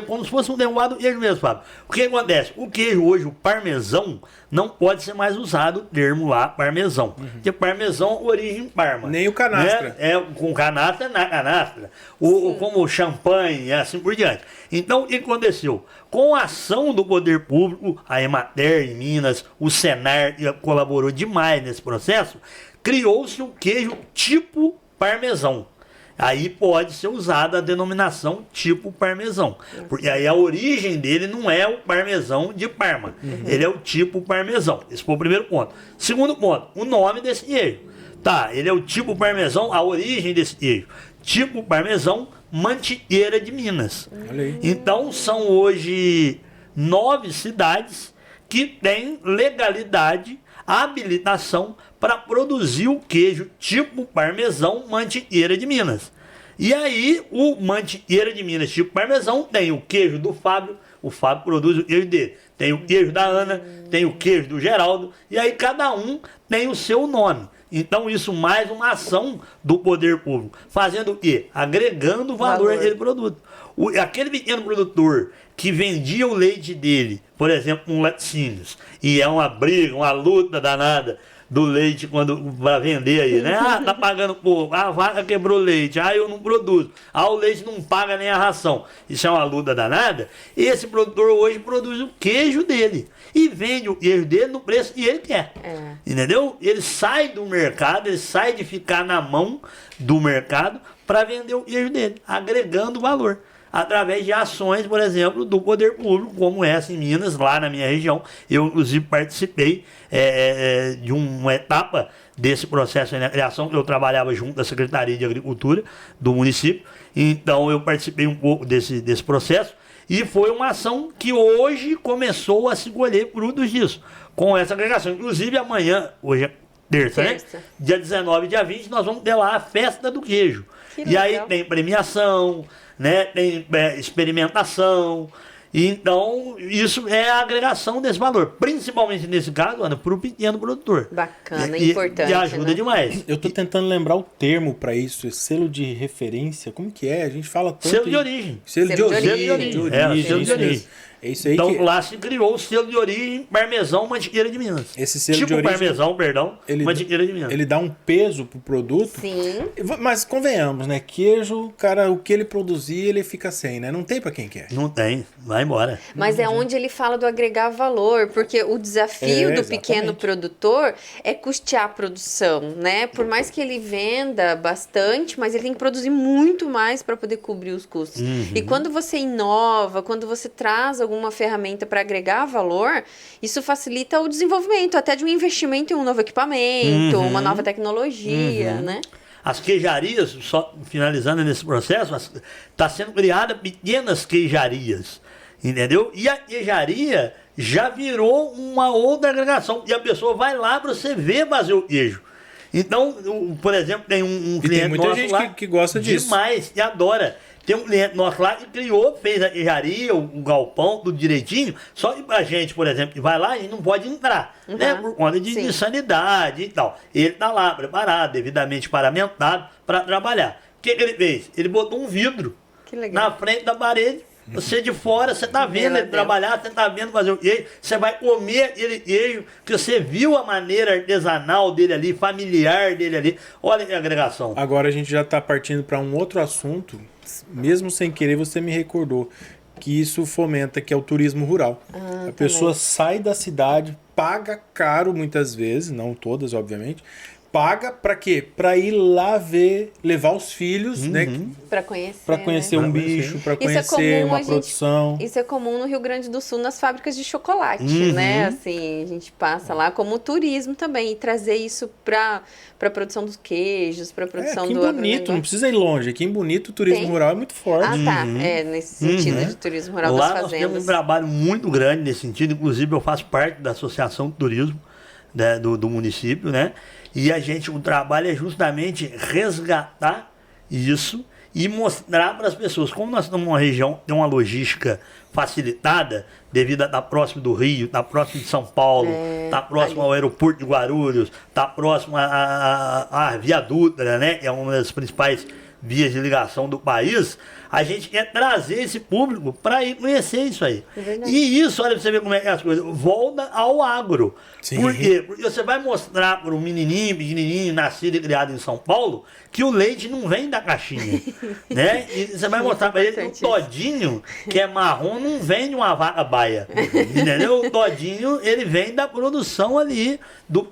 como se fosse um terroir do queijo mesmo, Fábio. O que acontece? O queijo hoje, o parmesão, não pode ser mais usado o termo lá, parmesão. Porque parmesão, origem Parma. Nem o canastra. Né? Com canastra, na canastra. Como champanhe e assim por diante. Então, o que aconteceu? Com a ação do poder público, a Emater em Minas, o Senar colaborou demais nesse processo, criou-se o queijo tipo parmesão. Aí pode ser usada a denominação tipo parmesão. Porque aí a origem dele não é o parmesão de Parma. Ele é o tipo parmesão. Esse foi o primeiro ponto. Segundo ponto, o nome desse queijo. Tá, ele é o tipo parmesão, a origem desse queijo. Tipo parmesão, Mantiqueira de Minas. Então são hoje 9 cidades que têm legalidade, habilitação para produzir o queijo tipo parmesão Mantiqueira de Minas. E aí o Mantiqueira de Minas tipo parmesão tem o queijo do Fábio, o Fábio produz o queijo dele. Tem o queijo da Ana, tem o queijo do Geraldo, e aí cada um tem o seu nome. Então isso mais uma ação do poder público. Fazendo o quê? Agregando valor àquele produto. Aquele pequeno produtor que vendia o leite dele, por exemplo, um laticínios, e é uma briga, uma luta danada do leite para vender aí, né? Ah, tá pagando pouco, a vaca quebrou leite, eu não produzo, o leite não paga nem a ração. Isso é uma luta danada. Esse produtor hoje produz o queijo dele e vende o queijo dele no preço que ele quer. Entendeu? Ele sai do mercado, ele sai de ficar na mão do mercado para vender o queijo dele, agregando valor. Através de ações, por exemplo, do poder público, como essa em Minas, lá na minha região. Eu, inclusive, participei de uma etapa desse processo de criação. Eu trabalhava junto à Secretaria de Agricultura do município, então eu participei um pouco desse processo. E foi uma ação que hoje começou a se colher frutos disso, com essa agregação. Inclusive, amanhã, hoje é terça, né? Dia 19 e dia 20, nós vamos ter lá a festa do queijo. E aí tem premiação, né? Tem experimentação. Então, isso é a agregação desse valor. Principalmente nesse caso, Ana, para o pequeno produtor. Bacana, importante. E ajuda demais. Eu tô tentando lembrar o termo para isso, é selo de referência. Como que é? A gente fala tanto. Selo de origem. Selo de origem. Selo de origem. É isso aí. Então lá se criou o selo de origem parmesão Mantiqueira de Minas. Esse selo tipo de origem, parmesão, perdão, Mantiqueira de Minas. Ele dá um peso pro produto. Sim. Mas convenhamos, né? Queijo, cara, o que ele produzir, ele fica sem, né? Não tem para quem quer. Não tem, vai embora. Mas é onde ele fala do agregar valor, porque o desafio do pequeno produtor é custear a produção, né? Por mais que ele venda bastante, mas ele tem que produzir muito mais para poder cobrir os custos. E quando você inova, quando você traz alguma ferramenta para agregar valor, isso facilita o desenvolvimento, até de um investimento em um novo equipamento, uma nova tecnologia, né? As queijarias, só finalizando nesse processo, está sendo criada pequenas queijarias, entendeu? E a queijaria já virou uma outra agregação, e a pessoa vai lá para você ver fazer o queijo. Então, por exemplo, tem um cliente tem muita nosso gente lá que gosta disso. Demais, que adora. Tem um cliente nosso lá que criou, fez a queijaria, o galpão, tudo direitinho. Só que pra gente, por exemplo, que vai lá, a gente não pode entrar, né? Por conta de sanidade e tal. Ele tá lá, preparado, devidamente paramentado para trabalhar. O que ele fez? Ele botou um vidro na frente da parede. Você de fora, você tá vendo ele trabalhar, você tá vendo fazer o queijo, você vai comer aquele queijo, que você viu a maneira artesanal dele ali, familiar dele ali. Olha que agregação. Agora a gente já tá partindo para um outro assunto, mesmo sem querer você me recordou, que isso fomenta, que é o turismo rural. A pessoa sai da cidade, paga caro muitas vezes, não todas, obviamente, paga pra quê? Pra ir lá levar os filhos, né? Pra conhecer. Pra conhecer né? um bicho, pra Isso é conhecer comum, uma produção. Isso é comum no Rio Grande do Sul, nas fábricas de chocolate, né? Assim, a gente passa lá como turismo também, e trazer isso pra produção dos queijos, pra produção Aqui em do Bonito, agronegócio. não precisa ir longe. Aqui em Bonito o turismo Tem? rural é muito forte. Ah, tá. É, nesse sentido de turismo rural Lá das nós temos um fazendas. trabalho muito grande nesse sentido, inclusive eu faço parte da Associação de Turismo, né, do município, né? E o trabalho é justamente resgatar isso e mostrar para as pessoas, como nós estamos numa região que tem uma logística facilitada, devido a estar próximo do Rio, estar próximo de São Paulo, estar próximo ao aeroporto de Guarulhos, estar próximo à Via Dutra, né? Que é uma das principais vias de ligação do país. A gente quer trazer esse público para ir conhecer isso aí. É verdade. E isso, olha pra você ver como é que é as coisas, volta ao agro. Sim. Por quê? Porque você vai mostrar para um menininho, pequenininho, nascido e criado em São Paulo, que o leite não vem da caixinha, né? E você vai mostrar para ele que o importante isso. todinho, que é marrom, não vem de uma vaca baia, entendeu? O todinho, ele vem da produção ali,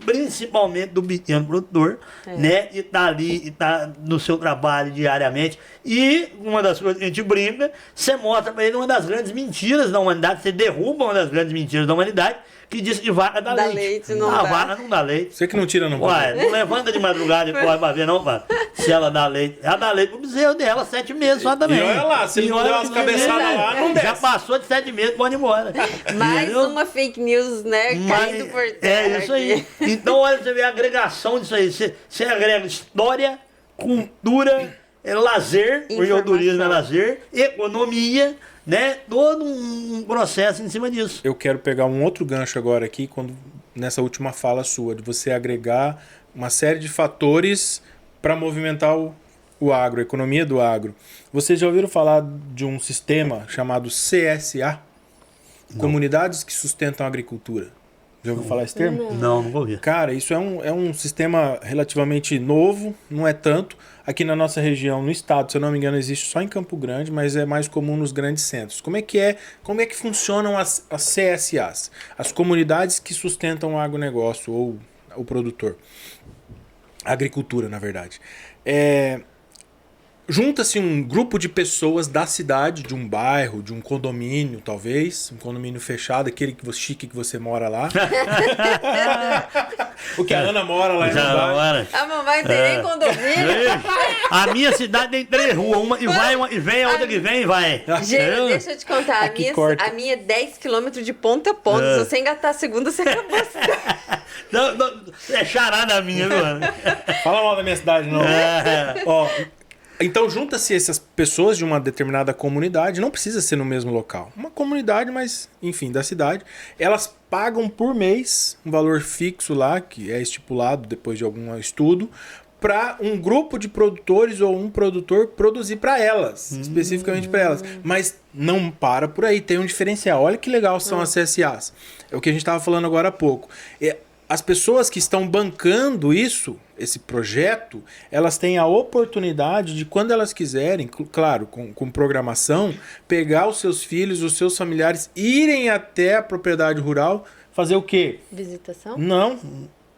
principalmente do pequeno produtor, né? E tá ali, e tá no seu trabalho diariamente. E uma das coisas que a gente brinca, você mostra para ele uma das grandes mentiras da humanidade, você derruba uma das grandes mentiras da humanidade, que diz que vaca dá leite. não A dá. vaca não dá leite. Você que não tira, não Ué, não levanta de madrugada e corre pra ver, não, mano. Se ela dá leite. Ela dá leite pro bezerro dela, 7 meses só também. E olha lá, se ele não der umas cabeçadas lá, não Já desce. passou de 7 meses, pode ir embora. Mais Entendeu? uma fake news, né? Caindo por terra. É isso aí. aqui. Então, olha, você vê a agregação disso aí. Você agrega história, cultura, lazer, porque o Informação. turismo é lazer, economia, né? Todo um processo em cima disso. Eu quero pegar um outro gancho agora aqui, nessa última fala sua, de você agregar uma série de fatores para movimentar o agro, a economia do agro. Vocês já ouviram falar de um sistema chamado CSA? Comunidades que sustentam a agricultura. Já ouviu falar esse termo? Não vou ver. Cara, isso é um sistema relativamente novo, não é tanto. Aqui na nossa região, no estado, se eu não me engano, existe só em Campo Grande, mas é mais comum nos grandes centros. Como é que funcionam as CSAs? As comunidades que sustentam o agronegócio ou o produtor. A agricultura, na verdade. Junta-se um grupo de pessoas da cidade, de um bairro, de um condomínio, talvez. Um condomínio fechado, aquele chique que você mora lá. O que a Ana mora lá em bairro. A mamãe tem nem condomínio. A minha cidade tem 3 ruas, uma e vai, uma e vem, a outra que vem e vai. Gente, deixa eu te contar. Aqui corta. A minha é 10 km de ponta a ponta. Se você engatar a segunda, você acabou. É charada minha, mano. Fala mal da minha cidade, não. Ó, então junta-se essas pessoas de uma determinada comunidade, não precisa ser no mesmo local. Uma comunidade, mas, enfim, da cidade. Elas pagam por mês um valor fixo lá, que é estipulado depois de algum estudo, para um grupo de produtores ou um produtor produzir para elas, especificamente para elas. Mas não para por aí, tem um diferencial. Olha que legal são as CSAs. É o que a gente estava falando agora há pouco. As pessoas que estão bancando esse projeto, elas têm a oportunidade de, quando elas quiserem, claro, com programação, pegar os seus filhos, os seus familiares, irem até a propriedade rural, fazer o quê? Visitação? Não.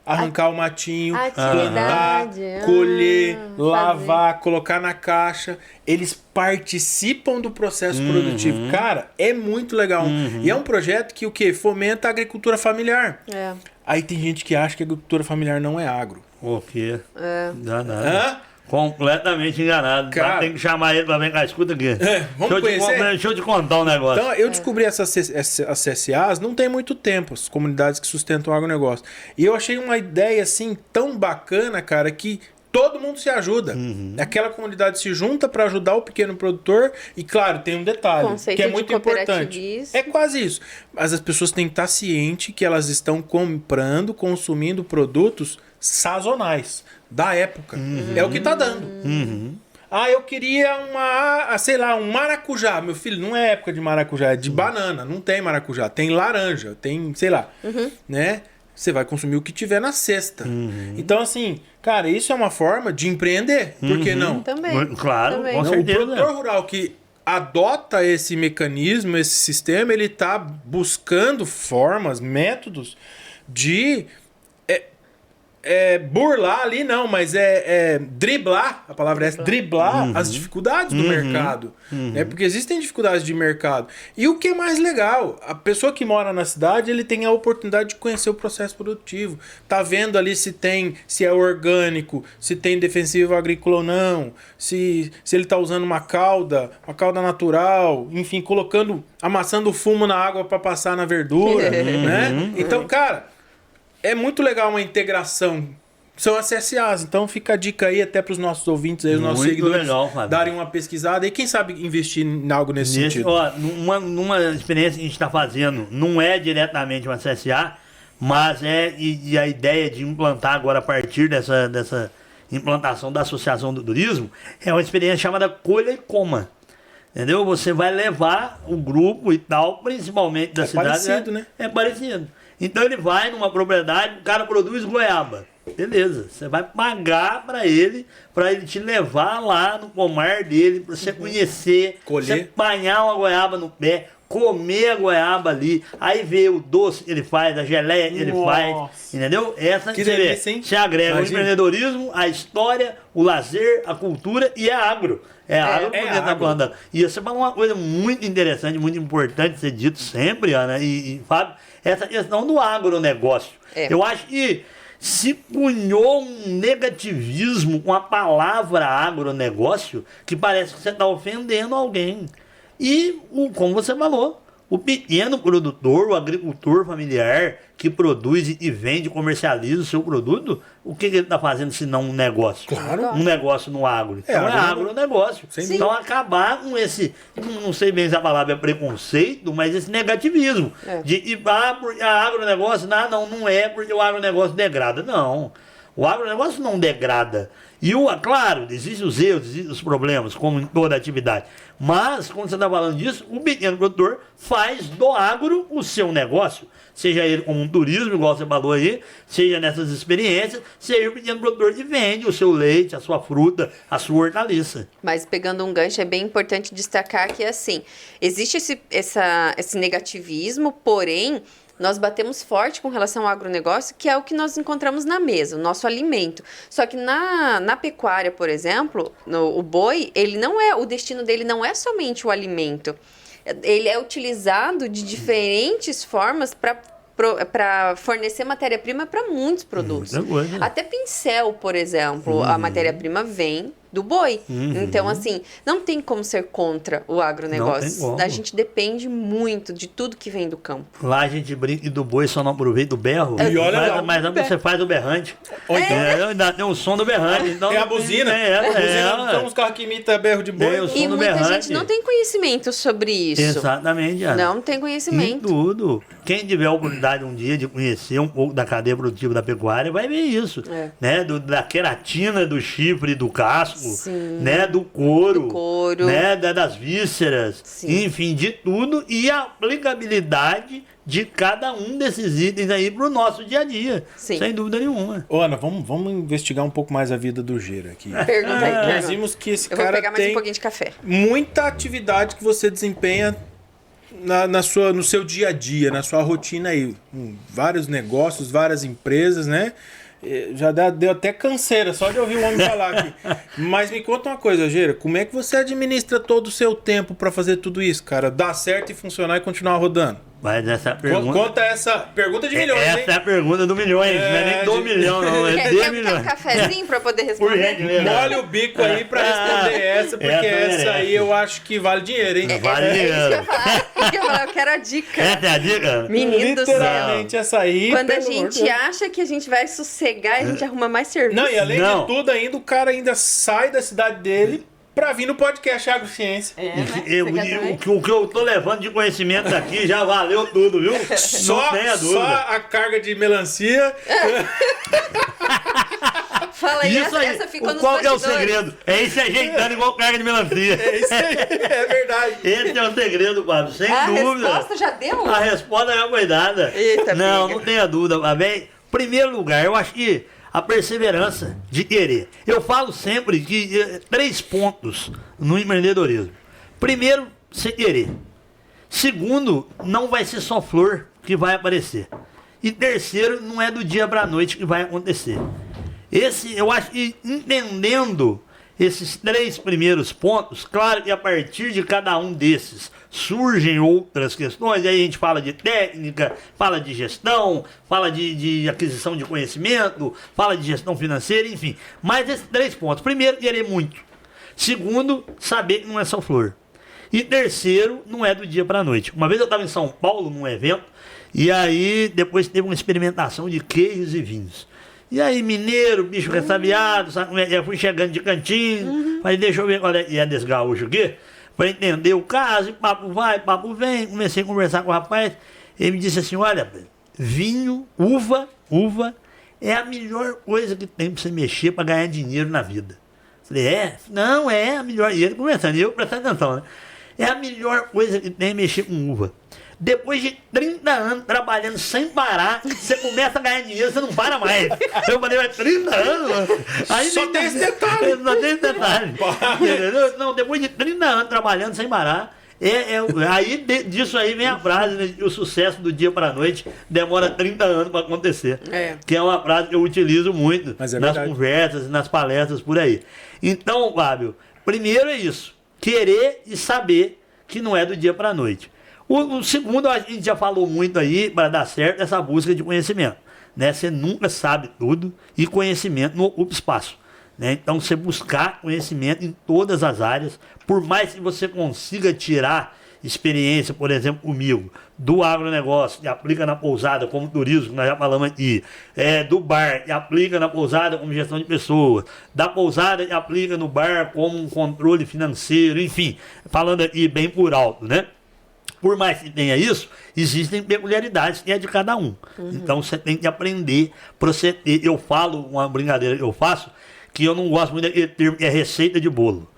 Arrancar o matinho, plantar, Atividade. colher, lavar, colocar na caixa. Eles participam do processo produtivo. Cara, é muito legal. E é um projeto que o quê? Fomenta a agricultura familiar. É. Aí tem gente que acha que a agricultura familiar não é agro. O quê? Danado. Hã? Completamente enganado. Cara, tem que chamar ele pra vir cá, escuta aqui. Vamos conhecer? Deixa eu te contar um negócio. Então, eu descobri as CSAs não tem muito tempo, as comunidades que sustentam o agronegócio. E eu achei uma ideia assim tão bacana, cara, que todo mundo se ajuda. Aquela comunidade se junta para ajudar o pequeno produtor e, claro, tem um detalhe Conceito que é de muito importante. cooperativismo. É quase isso. Mas as pessoas têm que estar cientes que elas estão comprando, consumindo produtos sazonais, da época. É o que tá dando. Eu queria um maracujá. Meu filho, não é época de maracujá, é de banana. Não tem maracujá, tem laranja, tem, sei lá, né? Você vai consumir o que tiver na cesta. Então, assim, cara, isso é uma forma de empreender. Por que não? Também. Claro, Também. com Não, o certeza. produtor rural que adota esse mecanismo, esse sistema, ele está buscando formas, métodos de burlar ali, não, mas driblar, a palavra é essa, driblar as dificuldades do mercado. Né? Porque existem dificuldades de mercado. E o que é mais legal, a pessoa que mora na cidade, ele tem a oportunidade de conhecer o processo produtivo. Tá vendo ali se é orgânico, se tem defensivo agrícola ou não, se ele tá usando uma cauda natural, enfim, amassando fumo na água para passar na verdura, né? Então, cara, é muito legal uma integração. São as CSAs, então fica a dica aí até para os nossos ouvintes, aí, os nossos seguidores darem uma pesquisada e quem sabe investir em algo nesse sentido. Ó, numa experiência que a gente está fazendo, não é diretamente uma CSA, mas e a ideia de implantar agora a partir dessa implantação da Associação do Turismo, é uma experiência chamada Colha e Coma. Entendeu? Você vai levar o grupo e tal, principalmente da cidade. É parecido, né? É parecido. Então ele vai numa propriedade, o cara produz goiaba. Beleza, você vai pagar para ele te levar lá no pomar dele, para você conhecer, colher, você apanhar uma goiaba no pé, comer a goiaba ali, aí ver o doce que ele faz, a geleia que ele faz, entendeu? Essa que delícia, hein? Você agrega o empreendedorismo, a história, o lazer, a cultura e a agro. Agro porque tá falando. E você falou uma coisa muito interessante, muito importante ser dito sempre, Ana e Fábio, essa questão do agronegócio. Eu acho que se cunhou um negativismo com a palavra agronegócio que parece que você está ofendendo alguém. E, como você falou, o pequeno produtor, o agricultor familiar que produz e vende, comercializa o seu produto, o que ele está fazendo se não um negócio? Claro. Um negócio no agro. Então é agronegócio. Então acabar com esse, não sei bem se a palavra é preconceito, mas esse negativismo. De agronegócio, não é porque o agronegócio degrada. Não. O agronegócio não degrada. E, claro, existem os erros, existem os problemas, como em toda atividade. Mas, quando você está falando disso, o pequeno produtor faz do agro o seu negócio. Seja ele como um turismo, igual você falou aí, seja nessas experiências, seja o pequeno produtor que vende o seu leite, a sua fruta, a sua hortaliça. Mas, pegando um gancho, é bem importante destacar que, assim, existe esse negativismo, porém, nós batemos forte com relação ao agronegócio, que é o que nós encontramos na mesa, o nosso alimento. Só que na pecuária, por exemplo, o boi, o destino dele não é somente o alimento. Ele é utilizado de diferentes formas para fornecer matéria-prima para muitos produtos. Até pincel, por exemplo, a matéria-prima vem do boi. Então, assim, não tem como ser contra o agronegócio. A gente depende muito de tudo que vem do campo. Lá a gente brinca e do boi só não aproveita o berro. E olha mas você faz o berrante. Tem o som do berrante. Então, a buzina. Então os carros que imitam berro de boi. E muita gente não tem conhecimento sobre isso. Exatamente, Ana. Não tem conhecimento. Em tudo. Quem tiver a oportunidade um dia de conhecer um pouco da cadeia produtiva da pecuária vai ver isso. Né? Da queratina, do chifre, do casco. Né, do couro, né, das vísceras, enfim, de tudo, e a aplicabilidade de cada um desses itens aí pro nosso dia a dia, sem dúvida nenhuma. Ana, vamos investigar um pouco mais a vida do Gera aqui. Pergunta aí. Nós vimos que esse cara vou pegar mais tem um pouquinho de café. Muita atividade que você desempenha no seu dia a dia, na sua rotina aí, vários negócios, várias empresas, né? Já deu até canseira só de ouvir o homem falar aqui. Mas me conta uma coisa, Gera, como é que você administra todo o seu tempo para fazer tudo isso, cara? Dar certo e funcionar e continuar rodando? Mas essa pergunta... Conta essa pergunta de milhões, hein? Essa é a pergunta do milhões, não é nem do milhão, não, é de milhões. Quer um cafezinho para poder responder? Molha o bico aí para responder essa, porque essa aí eu acho que vale dinheiro, hein? Vale dinheiro. Eu quero a dica. Essa é a dica? Menino do céu. Literalmente essa aí. Quando a gente acha que a gente vai sossegar, a gente arruma mais serviço. Não, e além de tudo ainda, o cara ainda sai da cidade dele pra vir no podcast Agrociência. O que eu tô levando de conhecimento aqui já valeu tudo, viu? Só a carga de melancia. Fala aí, essa ficou nos bastidores. Qual é o segredo? É ir se ajeitando igual carga de melancia. É isso aí, é verdade. Esse é o segredo, Fábio, sem dúvida. A resposta já deu? A resposta já foi dada. Eita, não tenha dúvida, mas bem, primeiro lugar, eu acho que a perseverança de querer. Eu falo sempre de 3 pontos no empreendedorismo. Primeiro, você querer. Segundo, não vai ser só flor que vai aparecer. E terceiro, não é do dia para a noite que vai acontecer. Eu acho que entendendo esses 3 primeiros pontos, claro que a partir de cada um desses surgem outras questões, aí a gente fala de técnica, fala de gestão, fala de aquisição de conhecimento, fala de gestão financeira, enfim. Mas esses 3 pontos. Primeiro, querer muito. Segundo, saber que não é só flor. E terceiro, não é do dia para a noite. Uma vez eu estava em São Paulo, num evento, e aí depois teve uma experimentação de queijos e vinhos. E aí, mineiro, bicho ressabiado, eu fui chegando de cantinho, falei, deixa eu ver qual é desse gaúcho aqui, para entender o caso, e papo vai, papo vem. Comecei a conversar com o rapaz, ele me disse assim, olha, vinho, uva é a melhor coisa que tem para você mexer para ganhar dinheiro na vida. Falei, não, é a melhor, e ele conversando, e eu prestando atenção, né? É a melhor coisa que tem mexer com uva. Depois de 30 anos trabalhando sem parar, você começa a ganhar dinheiro, você não para mais. Eu falei, mas 30 anos, mano. Aí Só tem esse detalhe. Só tem esse detalhe. Entendeu? Não, depois de 30 anos trabalhando sem parar, aí disso aí vem a frase, né, que o sucesso do dia para a noite demora 30 anos para acontecer. Que é uma frase que eu utilizo muito nas conversas, nas palestras, por aí. Então, Fábio, primeiro é isso. Querer e saber que não é do dia para a noite. O segundo, a gente já falou muito aí, para dar certo, essa busca de conhecimento. Né? Você nunca sabe tudo e conhecimento não ocupa espaço. Né? Então, você buscar conhecimento em todas as áreas, por mais que você consiga tirar experiência, por exemplo, comigo, do agronegócio, que aplica na pousada como turismo, que nós já falamos aqui, do bar, que aplica na pousada como gestão de pessoas, da pousada, que aplica no bar como um controle financeiro, enfim, falando aqui bem por alto, né? Por mais que tenha isso, existem peculiaridades que é de cada um. Então você tem que aprender. Eu falo, uma brincadeira que eu faço, que eu não gosto muito daquele termo, que é receita de bolo.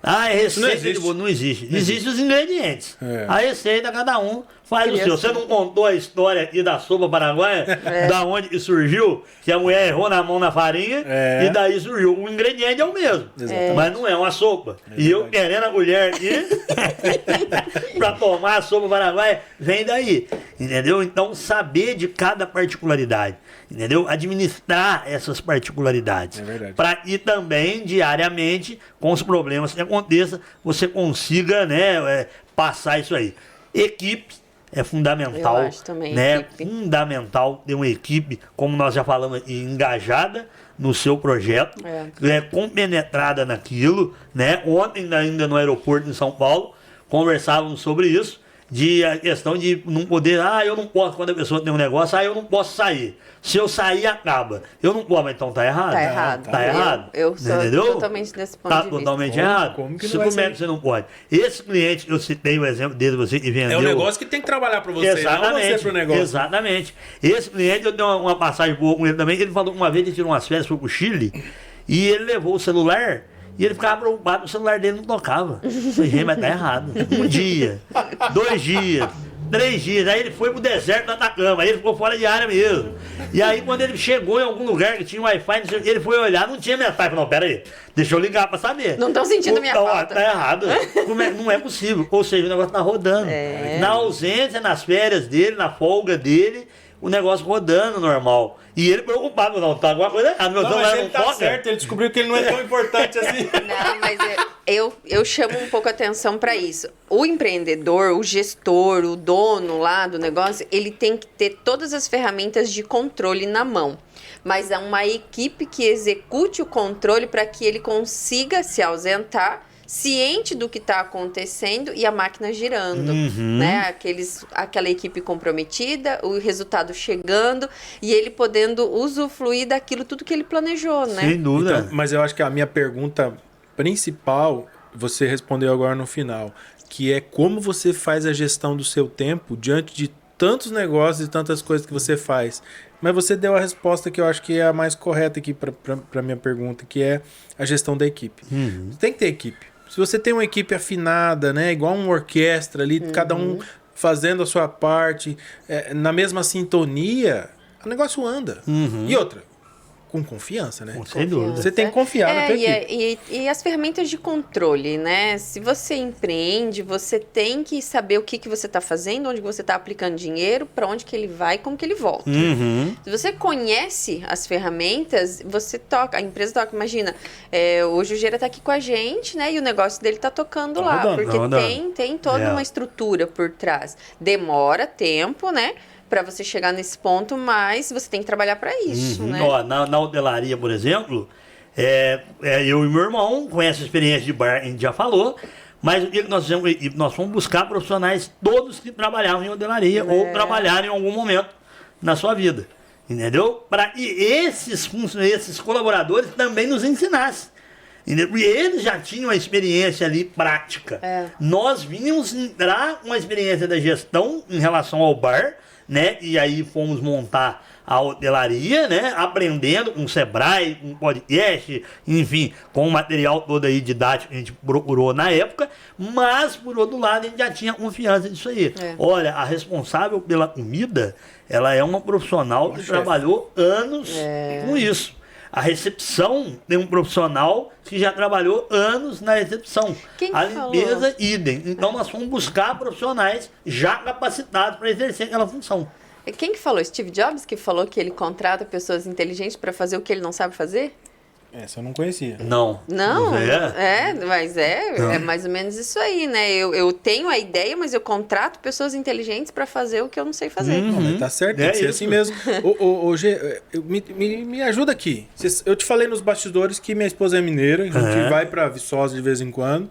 É receita de bolo, não existe. Existem os ingredientes. A receita, cada um faz o seu. Você não contou a história aqui da sopa paraguaia, da onde que surgiu, que a mulher errou na mão na farinha, e daí surgiu. O ingrediente é o mesmo, mas não é uma sopa. E eu querendo a colher aqui, para tomar a sopa paraguaia, vem daí. Entendeu? Então, saber de cada particularidade. Entendeu? Administrar essas particularidades. Para que também, diariamente, com os problemas que aconteçam, você consiga, né, passar isso aí. Equipe é fundamental. Eu acho também, né? equipe. Fundamental ter uma equipe, como nós já falamos aqui, engajada no seu projeto, compenetrada naquilo. Né? Ontem, ainda no aeroporto em São Paulo, conversávamos sobre isso. A questão de não poder, eu não posso, quando a pessoa tem um negócio, eu não posso sair. Se eu sair, acaba. Eu não posso, mas então tá errado. Tá errado. Tá errado. Eu sou totalmente desse ponto de vista. Tá totalmente errado. Como que como é que você não pode? Esse cliente, eu citei o exemplo dele, você que vendeu. É um negócio que tem que trabalhar para você, exatamente, não você pro negócio. Exatamente. Esse cliente, eu dei uma passagem boa com ele também, ele falou que uma vez ele tirou umas férias, foi pro Chile, e ele levou o celular. E ele ficava preocupado, o celular dele não tocava. Eu falei, gente, mas tá errado. 1 dia, 2 dias, 3 dias. Aí ele foi pro deserto da Atacama, aí ele ficou fora de área mesmo. E aí quando ele chegou em algum lugar que tinha Wi-Fi, ele foi olhar, não tinha mensagem. Falei, não, pera aí, deixa eu ligar pra saber. Não estão sentindo minha falta. Tá errado. Não é possível. Ou seja, o negócio tá rodando. Na ausência, nas férias dele, na folga dele, o negócio rodando normal. E ele preocupado, não, tá alguma coisa errada. Meu celular não toca. Certo, ele descobriu que ele não é tão importante assim. Não, mas eu chamo um pouco a atenção para isso. O empreendedor, o gestor, o dono lá do negócio, ele tem que ter todas as ferramentas de controle na mão. Mas é uma equipe que execute o controle para que ele consiga se ausentar, ciente do que está acontecendo e a máquina girando, né? Aquela equipe comprometida, o resultado chegando e ele podendo usufruir daquilo tudo que ele planejou, né? Sem dúvida. Então, mas eu acho que a minha pergunta principal, você respondeu agora no final, que é como você faz a gestão do seu tempo diante de tantos negócios e tantas coisas que você faz. Mas você deu a resposta que eu acho que é a mais correta aqui para minha pergunta, que é a gestão da equipe. Você tem que ter equipe. Se você tem uma equipe afinada, né, igual uma orquestra ali, cada um fazendo a sua parte, na mesma sintonia, o negócio anda. E outra, com confiança, né? Sem dúvida. Você tem que confiar na tua equipe. E as ferramentas de controle, né? Se você empreende, você tem que saber o que você está fazendo, onde você está aplicando dinheiro, para onde que ele vai e como que ele volta. Se você conhece as ferramentas, você toca, a empresa toca. Imagina, hoje o Gera está aqui com a gente, né? E o negócio dele está tocando lá, rodando, porque tem toda uma estrutura por trás. Demora tempo, né? Para você chegar nesse ponto, mas você tem que trabalhar para isso, né? Ó, na hotelaria, por exemplo, eu e meu irmão, com essa experiência de bar, a gente já falou, mas o que nós fizemos, nós fomos buscar profissionais todos que trabalhavam em hotelaria ou trabalharam em algum momento na sua vida, entendeu? Para que esses colaboradores também nos ensinassem. Entendeu? E eles já tinham a experiência ali prática. Nós vínhamos entrar com a experiência da gestão em relação ao bar, né? E aí fomos montar a hotelaria, né? Aprendendo com o Sebrae, com o podcast, enfim, com o material todo aí didático que a gente procurou na época, mas por outro lado a gente já tinha confiança disso aí. Olha, a responsável pela comida, ela é uma profissional que trabalhou anos com isso. A recepção tem um profissional que já trabalhou anos na recepção. A limpeza, idem. Então nós fomos buscar profissionais já capacitados para exercer aquela função. Quem que falou? Steve Jobs que falou que ele contrata pessoas inteligentes para fazer o que ele não sabe fazer? Essa eu não conhecia. Não, mas é mais ou menos isso aí, né? Eu tenho a ideia, mas eu contrato pessoas inteligentes para fazer o que eu não sei fazer. Mas tá certo, tem que ser assim mesmo. Me ajuda aqui. Eu te falei nos bastidores que minha esposa é mineira, a gente vai para Viçosa de vez em quando,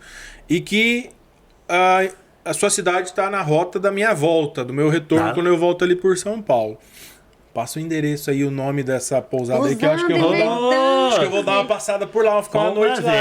e que a sua cidade está na rota da minha volta, do meu retorno, quando eu volto ali por São Paulo. Passa o endereço aí, o nome dessa pousada aí, que eu acho que eu vou dar uma passada por lá, vou ficar uma noite lá.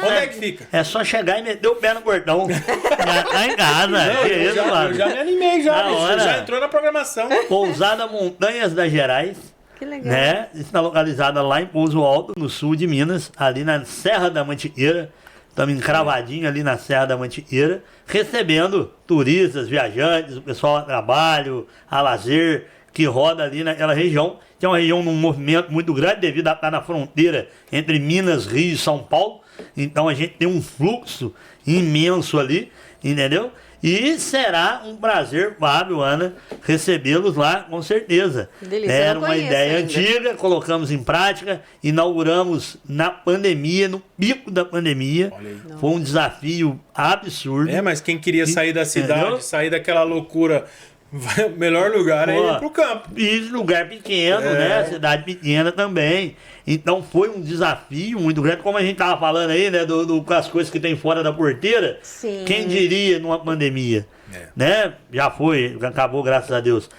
Onde é que fica? É só chegar e meter o pé no portão. Já tá em casa. Eu já me animei, já entrou na programação. Pousada Montanhas das Gerais. Que legal. Né? Está localizada lá em Pouso Alto, no sul de Minas, ali na Serra da Mantiqueira. Estamos encravadinho ali na Serra da Mantiqueira, recebendo turistas, viajantes, o pessoal a trabalho, a lazer, que roda ali naquela região, que é uma região num movimento muito grande devido a estar na fronteira entre Minas, Rio e São Paulo. Então a gente tem um fluxo imenso ali, entendeu? E será um prazer, Fábio, Ana, recebê-los lá, com certeza. Delícia, era uma ideia antiga, colocamos em prática, inauguramos na pandemia, no pico da pandemia. Foi um desafio absurdo. Mas quem queria sair da cidade, sair daquela loucura... O melhor lugar é ir pro campo. E lugar pequeno, né? Cidade pequena também. Então foi um desafio muito grande. Como a gente tava falando aí, né? Com as coisas que tem fora da porteira. Sim. Quem diria numa pandemia? Né? Já foi, acabou, graças a Deus.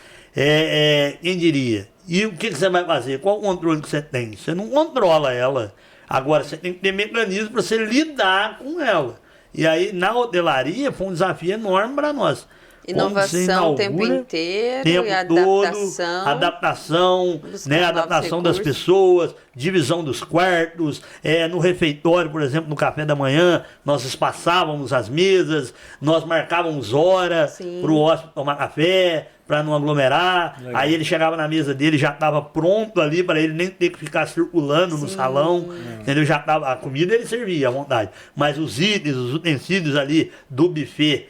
Quem diria? E o que você vai fazer? Qual o controle que você tem? Você não controla ela. Agora você tem que ter mecanismo para você lidar com ela. E aí na hotelaria foi um desafio enorme para nós. Inovação o tempo inteiro, e adaptação, né, adaptação das pessoas, divisão dos quartos, no refeitório, por exemplo, no café da manhã, nós espaçávamos as mesas, nós marcávamos hora para o hóspede tomar café, para não aglomerar. Legal. Aí ele chegava na mesa dele, já estava pronto ali para ele nem ter que ficar circulando no salão, entendeu? Já tava, a comida ele servia à vontade, mas os itens, os utensílios ali do buffet,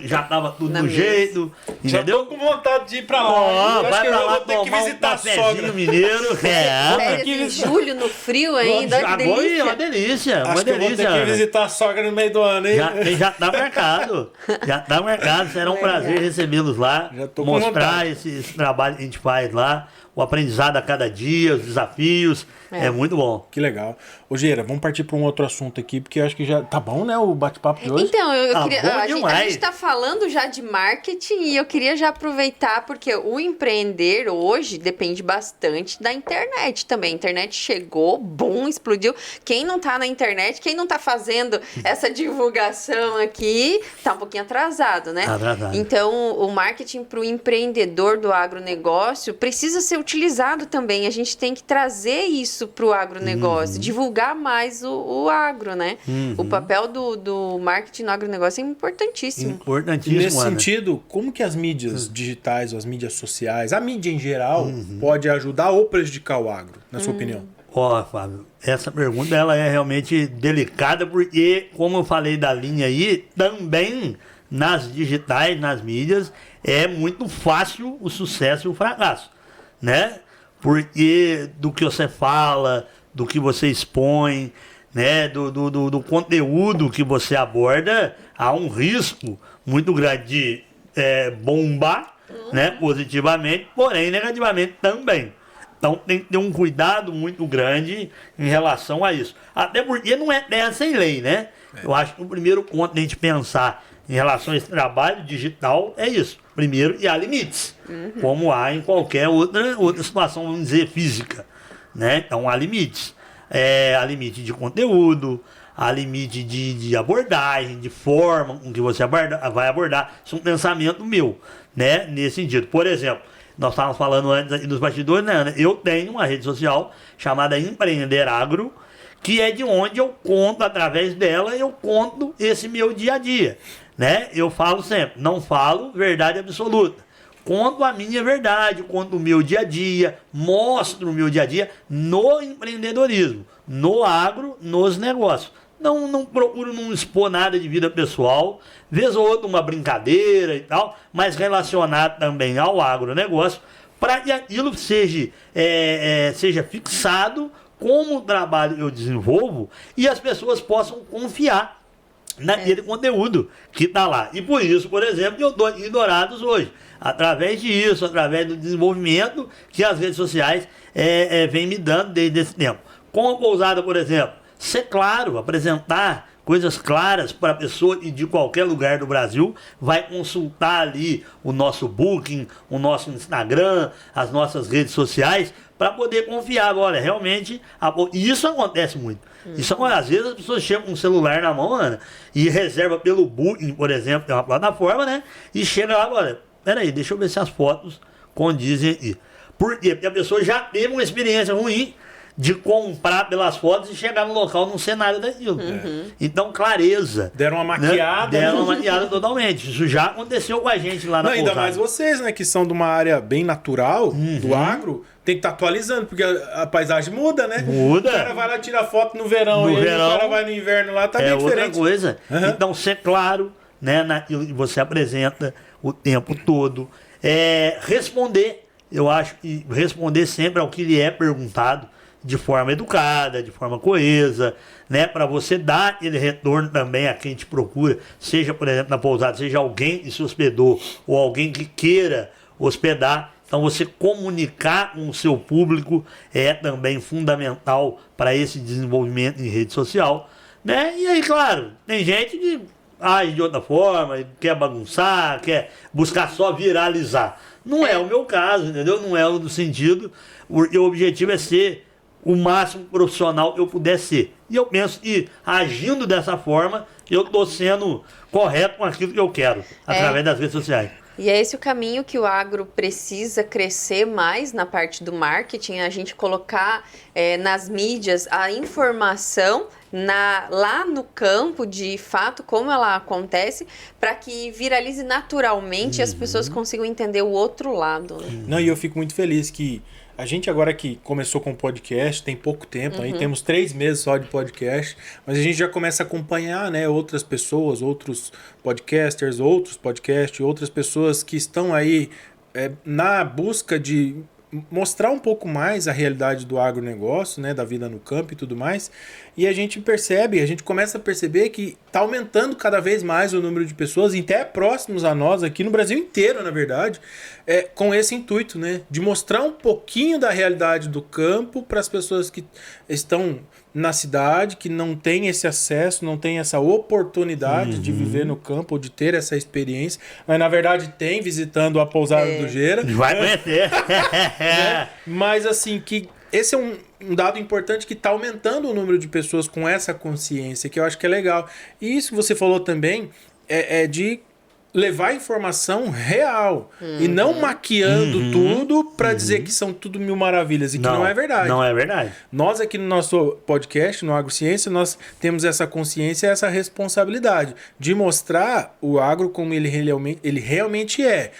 já tava tudo do jeito, entendeu? Já tô com vontade de ir pra lá. Vai pra lá ter que visitar a sogra. Mineiro. Julho no frio ainda, que delícia. É uma delícia, Acho que eu vou ter que visitar a sogra no meio do ano, hein? Já tá marcado. Já tá marcado. Será um prazer recebê-los lá. Mostrar esse trabalho que a gente faz lá. O aprendizado a cada dia, os desafios. É muito bom. Que legal. Ô, Geira, vamos partir para um outro assunto aqui, porque eu acho que já tá bom, né, o bate-papo de hoje. Então, eu queria... A gente tá falando já de marketing e eu queria já aproveitar, porque o empreender hoje depende bastante da internet também. A internet chegou, boom, explodiu. Quem não tá na internet, quem não tá fazendo essa divulgação aqui, tá um pouquinho atrasado, né? Atrasado. Então, o marketing para o empreendedor do agronegócio precisa ser utilizado também. A gente tem que trazer isso para o agronegócio, divulgar mais o agro, né? O papel do marketing no agronegócio é importantíssimo. Importantíssimo. Importantíssimo, Nesse Ana. sentido, como que as mídias digitais, ou as mídias sociais, a mídia em geral, pode ajudar ou prejudicar o agro, na sua opinião? Ó, Fábio, essa pergunta ela é realmente delicada porque, como eu falei da linha aí, também nas digitais, nas mídias, é muito fácil o sucesso e o fracasso, né? Porque do que você fala, do que você expõe, né? Do conteúdo que você aborda, há um risco muito grande de bombar, né? Positivamente, porém negativamente também. Então tem que ter um cuidado muito grande em relação a isso. Até porque não é terra sem lei, né? Eu acho que o primeiro ponto de a gente pensar em relação a esse trabalho digital é isso. Primeiro, e há limites, como há em qualquer outra situação, vamos dizer, física, né? Então há limites. Há limite de conteúdo, há limite de abordagem, de forma com que você vai abordar. Isso é um pensamento meu, né? Nesse sentido. Por exemplo, nós estávamos falando antes aqui dos bastidores, né, Ana? Eu tenho uma rede social chamada Empreender Agro, que é de onde eu conto, através dela, eu conto esse meu dia a dia, né? Eu falo sempre, não falo verdade absoluta. Conto a minha verdade, conto o meu dia a dia, mostro o meu dia a dia no empreendedorismo, no agro, nos negócios. Não procuro não expor nada de vida pessoal, vez ou outra uma brincadeira e tal, mas relacionado também ao agronegócio, para que aquilo seja fixado como o trabalho eu desenvolvo e as pessoas possam confiar naquele conteúdo que está lá. E por isso, por exemplo, eu estou em Dourados hoje. Através disso, através do desenvolvimento que as redes sociais vêm me dando desde esse tempo. Com a pousada, por exemplo, ser claro, apresentar coisas claras para a pessoa e de qualquer lugar do Brasil, vai consultar ali o nosso Booking, o nosso Instagram, as nossas redes sociais, para poder confiar. Olha, realmente, isso acontece muito. Isso, às vezes as pessoas chegam com um celular na mão, Ana, e reserva pelo Booking, por exemplo, é uma plataforma, né? E chega lá, olha, peraí, deixa eu ver se as fotos condizem aqui. Por quê? Porque a pessoa já teve uma experiência ruim de comprar pelas fotos e chegar no local não ser nada daquilo. Então, clareza. Deram uma maquiada. Né? Deram uma maquiada totalmente. Isso já aconteceu com a gente lá na Não, ainda pousada. mais vocês, né, que são de uma área bem natural, do agro, tem que estar atualizando, porque a paisagem muda, né? Muda. O cara vai lá tirar foto no verão, e aí o cara vai no inverno lá, tá bem diferente. Outra coisa. Então, ser claro, né, naquilo que você apresenta o tempo todo. Responder, eu acho que responder sempre ao que lhe é perguntado, de forma educada, de forma coesa, né, para você dar aquele retorno também a quem te procura, seja, por exemplo, na pousada, seja alguém que se hospedou ou alguém que queira hospedar. Então, você comunicar com o seu público é também fundamental para esse desenvolvimento em rede social, né? E aí, claro, tem gente que age de outra forma, quer bagunçar, quer buscar só viralizar. Não é o meu caso, entendeu? Não é o do sentido, porque o objetivo é ser o máximo profissional que eu puder ser. E eu penso que, agindo dessa forma, eu estou sendo correto com aquilo que eu quero, através das redes sociais. E é esse o caminho que o agro precisa crescer mais na parte do marketing, a gente colocar nas mídias a informação lá no campo, de fato, como ela acontece, para que viralize naturalmente e as pessoas consigam entender o outro lado. Né? Não, e eu fico muito feliz que a gente agora que começou com podcast, tem pouco tempo, aí temos 3 meses só de podcast, mas a gente já começa a acompanhar, né, outras pessoas, outros podcasters, outros podcasts, outras pessoas que estão aí na busca de mostrar um pouco mais a realidade do agronegócio, né, da vida no campo e tudo mais, e a gente começa a perceber que está aumentando cada vez mais o número de pessoas, até próximos a nós, aqui no Brasil inteiro, na verdade, com esse intuito, né, de mostrar um pouquinho da realidade do campo para as pessoas que estão na cidade, que não tem esse acesso, não tem essa oportunidade de viver no campo, ou de ter essa experiência, mas na verdade tem, visitando a pousada do Gera. Vai conhecer. Né? Mas assim, que esse é um dado importante que está aumentando o número de pessoas com essa consciência, que eu acho que é legal. E isso que você falou também de levar informação real e não maquiando tudo para dizer que são tudo mil maravilhas e que não é verdade. Não é verdade. Nós aqui no nosso podcast, no Agrociência, nós temos essa consciência e essa responsabilidade de mostrar o agro como ele realmente é.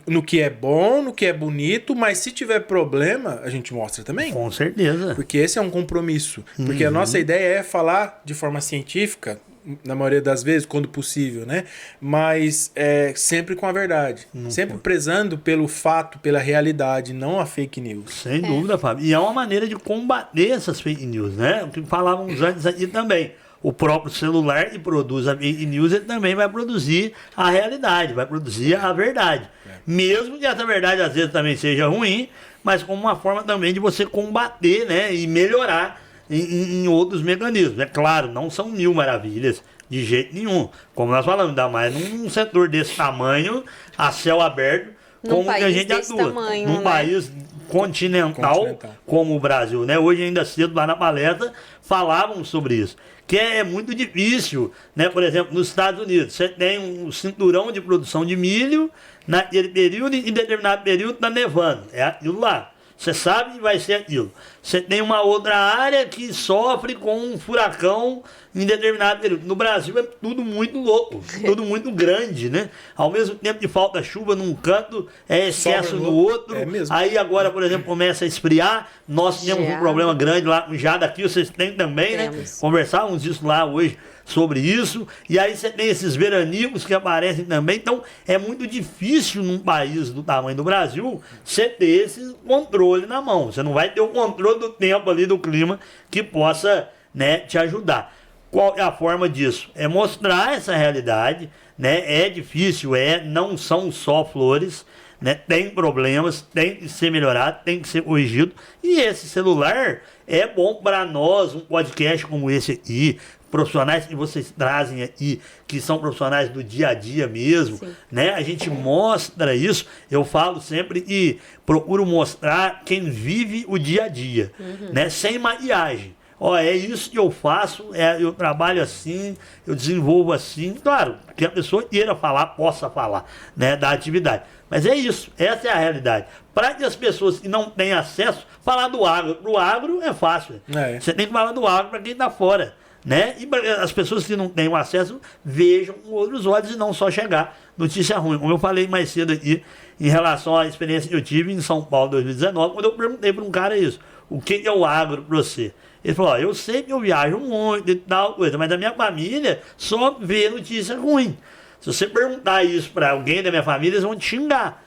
No que é bom, no que é bonito, mas se tiver problema, a gente mostra também. Com certeza. Porque esse é um compromisso. Porque a nossa ideia é falar de forma científica, na maioria das vezes, quando possível, né? Mas sempre com a verdade. Sempre prezando pelo fato, pela realidade, não a fake news. Sem dúvida, Fábio. E é uma maneira de combater essas fake news, né? O que falávamos antes aqui também. O próprio celular que produz a fake news, ele também vai produzir a realidade, vai produzir a verdade. Mesmo que essa verdade às vezes também seja ruim, mas como uma forma também de você combater, né? E melhorar em outros mecanismos. É claro, não são mil maravilhas de jeito nenhum. Como nós falamos, ainda mais num setor desse tamanho, a céu aberto, como que a gente atua. Tamanho, num país continental como o Brasil, né? Hoje ainda cedo lá na palestra falavam sobre isso. Que é muito difícil, né? Por exemplo, nos Estados Unidos, você tem um cinturão de produção de milho, naquele período, em determinado período está nevando. É aquilo lá. Você sabe que vai ser aquilo. Você tem uma outra área que sofre com um furacão em determinado período. No Brasil é tudo muito louco, tudo muito grande, né? Ao mesmo tempo que falta chuva num canto, é excesso no outro. É mesmo. Aí agora, por exemplo, começa a esfriar. Nós temos um problema grande lá com Jada aqui, vocês têm também, né? Conversávamos isso lá hoje sobre isso. E aí você tem esses veranicos que aparecem também. Então é muito difícil num país do tamanho do Brasil você ter esse controle na mão. Você não vai ter o controle do tempo ali, do clima, que possa, né, te ajudar. Qual é a forma disso? É mostrar essa realidade, né? É difícil, não são só flores, né? Tem problemas, tem que ser melhorado, tem que ser corrigido. E esse celular é bom para nós, um podcast como esse aqui, profissionais que vocês trazem aqui, que são profissionais do dia a dia mesmo, né? A gente mostra isso. Eu falo sempre e procuro mostrar quem vive o dia a dia, né? Sem maquiagem. Ó, é isso que eu faço, eu trabalho assim, eu desenvolvo assim. Claro, que a pessoa queira falar, possa falar, né, da atividade. Mas é isso, essa é a realidade. Para que as pessoas que não têm acesso, falar do agro. Para o agro é fácil. Você tem que falar do agro para quem está fora, né? E as pessoas que não têm o acesso vejam com outros olhos e não só chegar notícia ruim. Como eu falei mais cedo aqui, em relação à experiência que eu tive em São Paulo 2019, quando eu perguntei para um cara isso, o que é o agro para você? Ele falou, ó, eu sei que eu viajo muito e tal coisa, mas a minha família só vê notícia ruim. Se você perguntar isso para alguém da minha família, eles vão te xingar.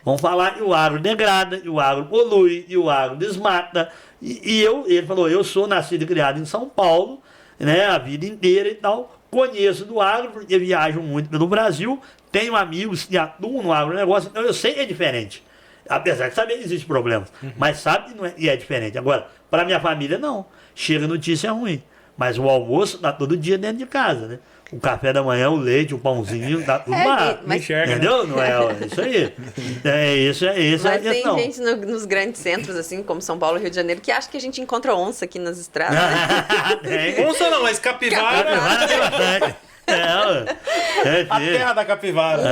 Vão falar que o agro degrada, que o agro polui, que o agro desmata. Ele falou, eu sou nascido e criado em São Paulo, né, a vida inteira e tal, conheço do agro, porque viajo muito pelo Brasil, tenho amigos que atuam no agronegócio, então eu sei que é diferente. Apesar de saber que existem problemas, mas sabe que não é, e é diferente. Agora, para minha família, não. Chega notícia ruim. Mas o almoço está todo dia dentro de casa, né? O café da manhã, o leite, o pãozinho, tá tudo lá. Entendeu? Não é isso aí. Isso mas é a questão. Tem gente nos grandes centros, assim, como São Paulo e Rio de Janeiro, que acha que a gente encontra onça aqui nas estradas. Onça não, mas capivara. A terra da capivara.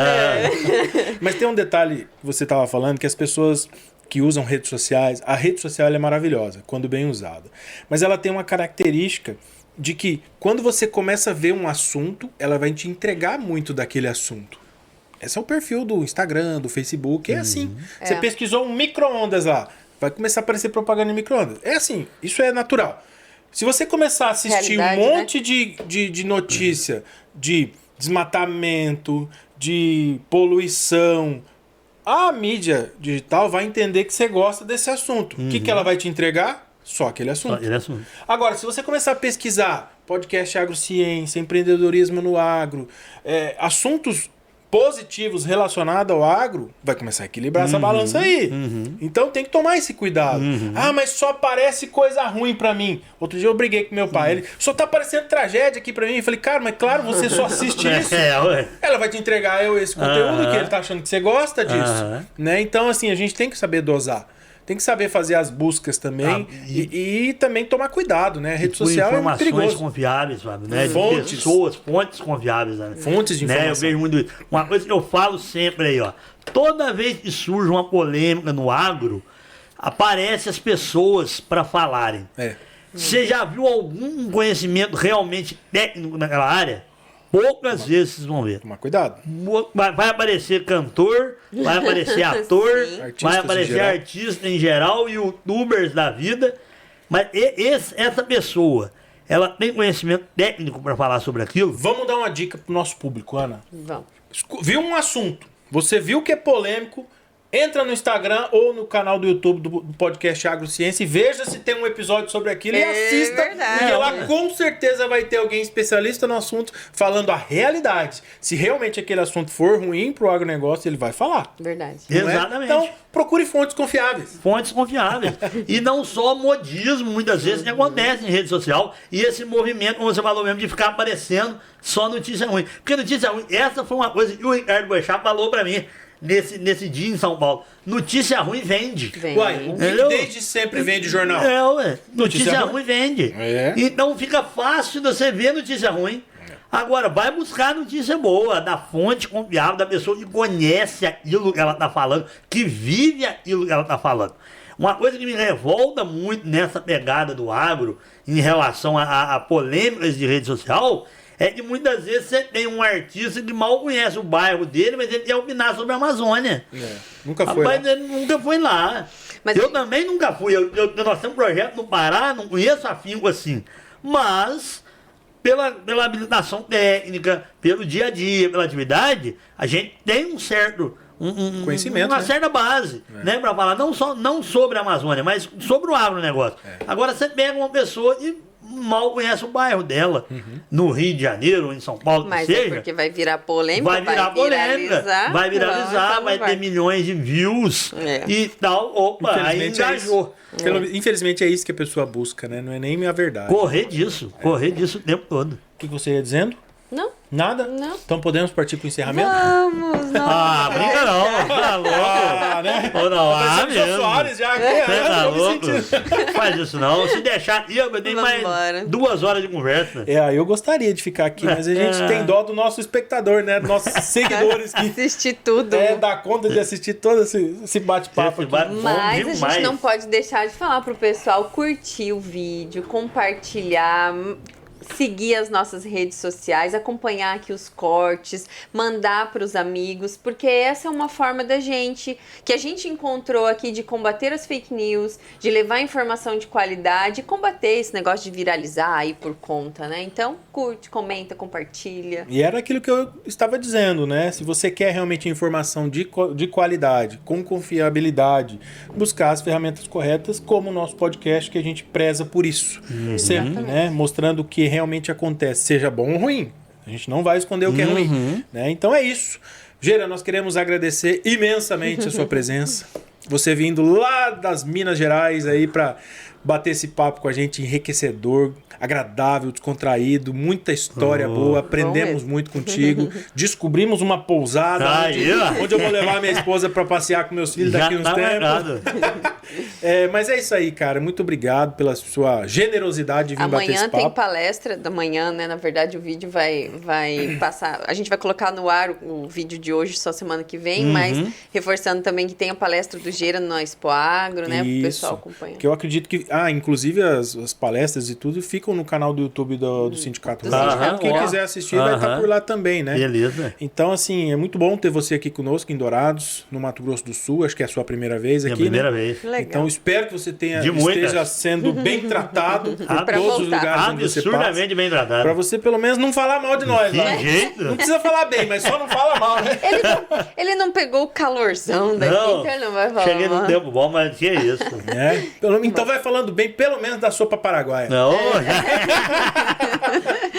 Mas tem um detalhe que você estava falando, que as pessoas que usam redes sociais, a rede social ela é maravilhosa, quando bem usada. Mas ela tem uma característica de que quando você começa a ver um assunto, ela vai te entregar muito daquele assunto. Esse é o perfil do Instagram, do Facebook, é assim. Você pesquisou um micro-ondas lá, vai começar a aparecer propaganda em micro-ondas. É assim, isso é natural. Se você começar a assistir um monte de notícia de desmatamento, de poluição, a mídia digital vai entender que você gosta desse assunto. O que ela vai te entregar? Só aquele assunto. Agora, se você começar a pesquisar podcast agrociência, empreendedorismo no agro, assuntos positivos relacionados ao agro, vai começar a equilibrar essa balança aí. Então tem que tomar esse cuidado. Ah, mas só aparece coisa ruim pra mim. Outro dia eu briguei com meu pai. Ele, só tá aparecendo tragédia aqui pra mim. Eu falei, cara, mas claro, você só assiste isso. Ela vai te entregar esse conteúdo que ele tá achando que você gosta disso. Né? Então, assim, a gente tem que saber dosar. tem que saber fazer as buscas também e também tomar cuidado, né? A rede por social é muito informações perigoso. confiáveis, sabe? Né? Fontes. Pessoas, fontes confiáveis. Né? Fontes de Né? Eu informação. vejo muito isso. Uma coisa que eu falo sempre aí, ó. Toda vez que surge uma polêmica no agro, aparecem as pessoas para falarem. Você já viu algum conhecimento realmente técnico naquela área? Poucas vezes vocês vão ver. Tomar cuidado. Vai aparecer cantor, vai aparecer ator, Sim. Artistas vai em aparecer geral. artista em geral, youtubers da vida. Mas essa pessoa, ela tem conhecimento técnico para falar sobre aquilo? Vamos dar uma dica pro nosso público, Ana. Vamos. Viu um assunto, você viu que é polêmico, entra no Instagram ou no canal do YouTube do podcast Agrociência e veja se tem um episódio sobre aquilo e assista. Verdade. Porque lá com certeza vai ter alguém especialista no assunto falando a realidade. Se realmente aquele assunto for ruim pro agronegócio, ele vai falar. Verdade. Não é? Exatamente. Então, procure fontes confiáveis. Fontes confiáveis. E não só modismo, muitas vezes, que acontece em rede social. E esse movimento, como você falou mesmo, de ficar aparecendo só notícia ruim. Porque notícia ruim, essa foi uma coisa que o Ricardo Boechat falou pra mim nesse dia em São Paulo. Notícia ruim vende. Vem. Uai, o que Entendeu? desde sempre vende jornal? É, ué. Notícia Notícia ruim vende. É. Então fica fácil de você ver notícia ruim. Agora, vai buscar notícia boa, da fonte confiável, da pessoa que conhece aquilo que ela está falando, que vive aquilo que ela está falando. Uma coisa que me revolta muito nessa pegada do agro, em relação a polêmicas de rede social, é que muitas vezes você tem um artista que mal conhece o bairro dele, mas ele quer opinar sobre a Amazônia. Nunca foi Rapaz, lá. ele nunca foi lá. Mas eu também nunca fui. Nós temos um projeto no Pará, não conheço afinco assim. Mas, pela habilitação técnica, pelo dia a dia, pela atividade, a gente tem um certo... Conhecimento, uma né? certa base, né, para falar não sobre a Amazônia, mas sobre o agronegócio. Agora você pega uma pessoa e mal conhece o bairro dela, no Rio de Janeiro, ou em São Paulo, Mas que é seja. porque vai virar polêmica, Vai virar polêmica, vai viralizar, então vai ter milhões de views e tal. Opa, aí engajou. Infelizmente é isso que a pessoa busca, né? Não é nem a verdade. Correr disso o tempo todo. O que você ia dizendo? Não, Nada? Não. Então podemos partir pro encerramento? vamos, não. Ah, brinca não, tá louco. Ah, né? Ou não, Parecendo o Jô mesmo. Soares já aqui. Você tá eu me louco? sentindo. Faz isso não. Se deixar aqui, eu tenho mais Vambora. 2 horas de conversa. Eu gostaria de ficar aqui, mas a gente tem dó do nosso espectador, né? Dos nossos seguidores que Assistir tudo. dá conta de assistir todo esse bate-papo aqui. Mas a gente não pode deixar de falar pro pessoal curtir o vídeo, compartilhar, seguir as nossas redes sociais, acompanhar aqui os cortes, mandar para os amigos, porque essa é uma forma que a gente encontrou aqui de combater as fake news, de levar informação de qualidade, combater esse negócio de viralizar aí por conta, né? Então, curte, comenta, compartilha. E era aquilo que eu estava dizendo, né? Se você quer realmente informação de qualidade, com confiabilidade, buscar as ferramentas corretas, como o nosso podcast, que a gente preza por isso. Sempre, né? Mostrando o que realmente acontece, seja bom ou ruim. A gente não vai esconder o que é ruim. Né? Então é isso. Gera, nós queremos agradecer imensamente a sua presença. Você vindo lá das Minas Gerais aí para bater esse papo com a gente, enriquecedor, agradável, descontraído, muita história boa, aprendemos muito contigo, descobrimos uma pousada onde eu vou levar minha esposa para passear com meus filhos daqui uns tempos. Mas é isso aí, cara, muito obrigado pela sua generosidade de vir bater esse Amanhã papo. tem palestra da manhã, né? Na verdade, o vídeo vai passar. A gente vai colocar no ar o vídeo de hoje, só semana que vem, mas reforçando também que tem a palestra do Gera no Expo Agro, né? Para o pessoal acompanhar. Que eu acredito que. Inclusive as palestras e tudo ficam no canal do YouTube do Sindicato Do Rural. Sindicato Quem Rural. quiser assistir vai estar por lá também, né? Beleza. Então, assim, é muito bom ter você aqui conosco em Dourados, no Mato Grosso do Sul. Acho que é a sua primeira vez aqui. Minha primeira né? vez. Legal. Então, espero que você De muitas. esteja sendo bem tratado por Pra todos os voltar. lugares onde você passa. Absurdamente bem tratado. Pra você, pelo menos, não falar mal de nós. Que Né? jeito. Não precisa falar bem, mas só não fala mal, né? Ele não pegou o calorzão daqui, Não, então ele não vai falar. cheguei num mal. tempo bom, mas que isso. Então vai falando bem, pelo menos, da sopa paraguaia. Não,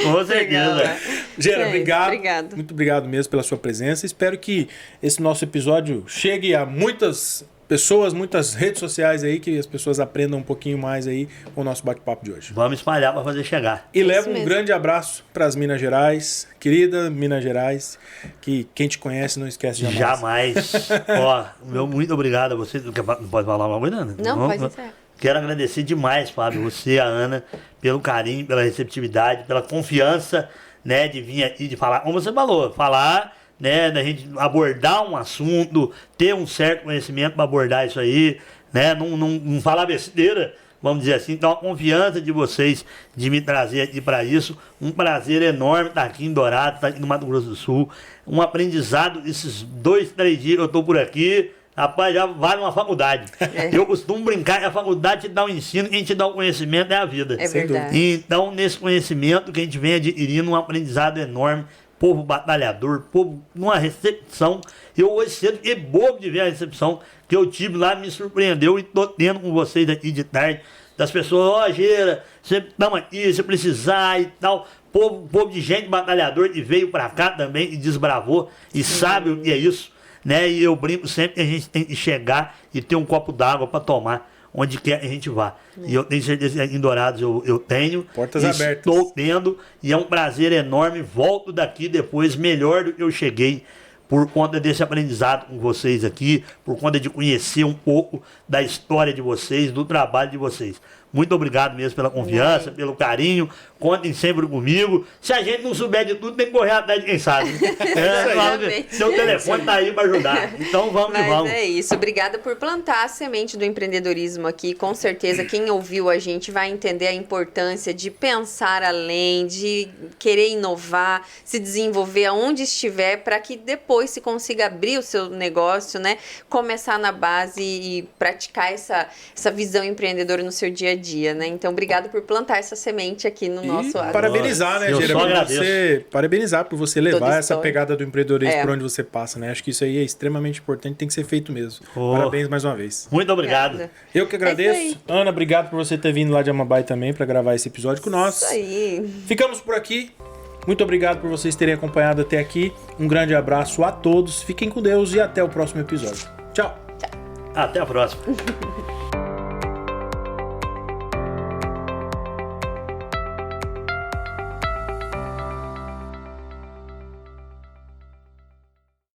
com certeza. Gera, É, obrigado. obrigado. Muito obrigado mesmo pela sua presença. Espero que esse nosso episódio chegue a muitas pessoas, muitas redes sociais aí, que as pessoas aprendam um pouquinho mais aí com o nosso bate-papo de hoje. Vamos espalhar para fazer chegar. E leva um mesmo. grande abraço para as Minas Gerais, querida Minas Gerais, que quem te conhece não esquece jamais. Jamais. Ó, meu muito obrigado a você. Não pode falar uma coisa, Ana? Não, pode encerrar. Quero agradecer demais, Fábio, você, a Ana, pelo carinho, pela receptividade, pela confiança, né, de vir aqui, de falar, como você falou, falar, né, da gente abordar um assunto, ter um certo conhecimento para abordar isso aí, né, não falar besteira, vamos dizer assim. Então, a confiança de vocês de me trazer aqui para isso, um prazer enorme estar aqui em Dourados, estar aqui no Mato Grosso do Sul, um aprendizado, esses 2, 3 dias que eu estou por aqui, rapaz, já vale uma faculdade. Eu costumo brincar que a faculdade te dá um ensino, quem te dá o conhecimento é a vida. É verdade. Então, nesse conhecimento que a gente vem adquirindo, um aprendizado enorme, povo batalhador, povo numa recepção. Eu hoje cedo fiquei bobo de ver a recepção que eu tive lá, me surpreendeu e tô tendo com vocês aqui de tarde. Das pessoas, ó, Geira, você estamos aqui, se precisar e tal. Povo de gente batalhador que veio pra cá também e desbravou e sabe o que é isso, né? E eu brinco sempre que a gente tem que chegar e ter um copo d'água para tomar onde quer que a gente vá. E eu tenho certeza que aqui em Dourados eu tenho. Portas abertas. Estou tendo e é um prazer enorme. Volto daqui depois melhor do que eu cheguei, por conta desse aprendizado com vocês aqui, por conta de conhecer um pouco da história de vocês, do trabalho de vocês. Muito obrigado mesmo pela confiança, pelo carinho. Contem sempre comigo. Se a gente não souber de tudo, tem que correr atrás de quem sabe. Exatamente. Seu telefone tá aí para ajudar. Então vamos que Mas vamos. é isso. Obrigada por plantar a semente do empreendedorismo aqui. Com certeza, quem ouviu a gente vai entender a importância de pensar além, de querer inovar, se desenvolver aonde estiver, para que depois se consiga abrir o seu negócio, né? Começar na base e praticar essa visão empreendedora no seu dia a dia, né? Então, obrigado por plantar essa semente aqui no nosso agro. Parabenizar, né, Eu Geira, só por agradeço. você, parabenizar por você levar Toda essa história. pegada do empreendedorismo É. por onde você passa, né? Acho que isso aí é extremamente importante, tem que ser feito mesmo. Oh. Parabéns mais uma vez. Muito obrigado. Obrigada. Eu que É agradeço. isso Ana, obrigado por você ter vindo lá de Amambai também para gravar esse episódio com nós. Isso aí. Ficamos por aqui. Muito obrigado por vocês terem acompanhado até aqui. Um grande abraço a todos. Fiquem com Deus e até o próximo episódio. Tchau. Até a próxima.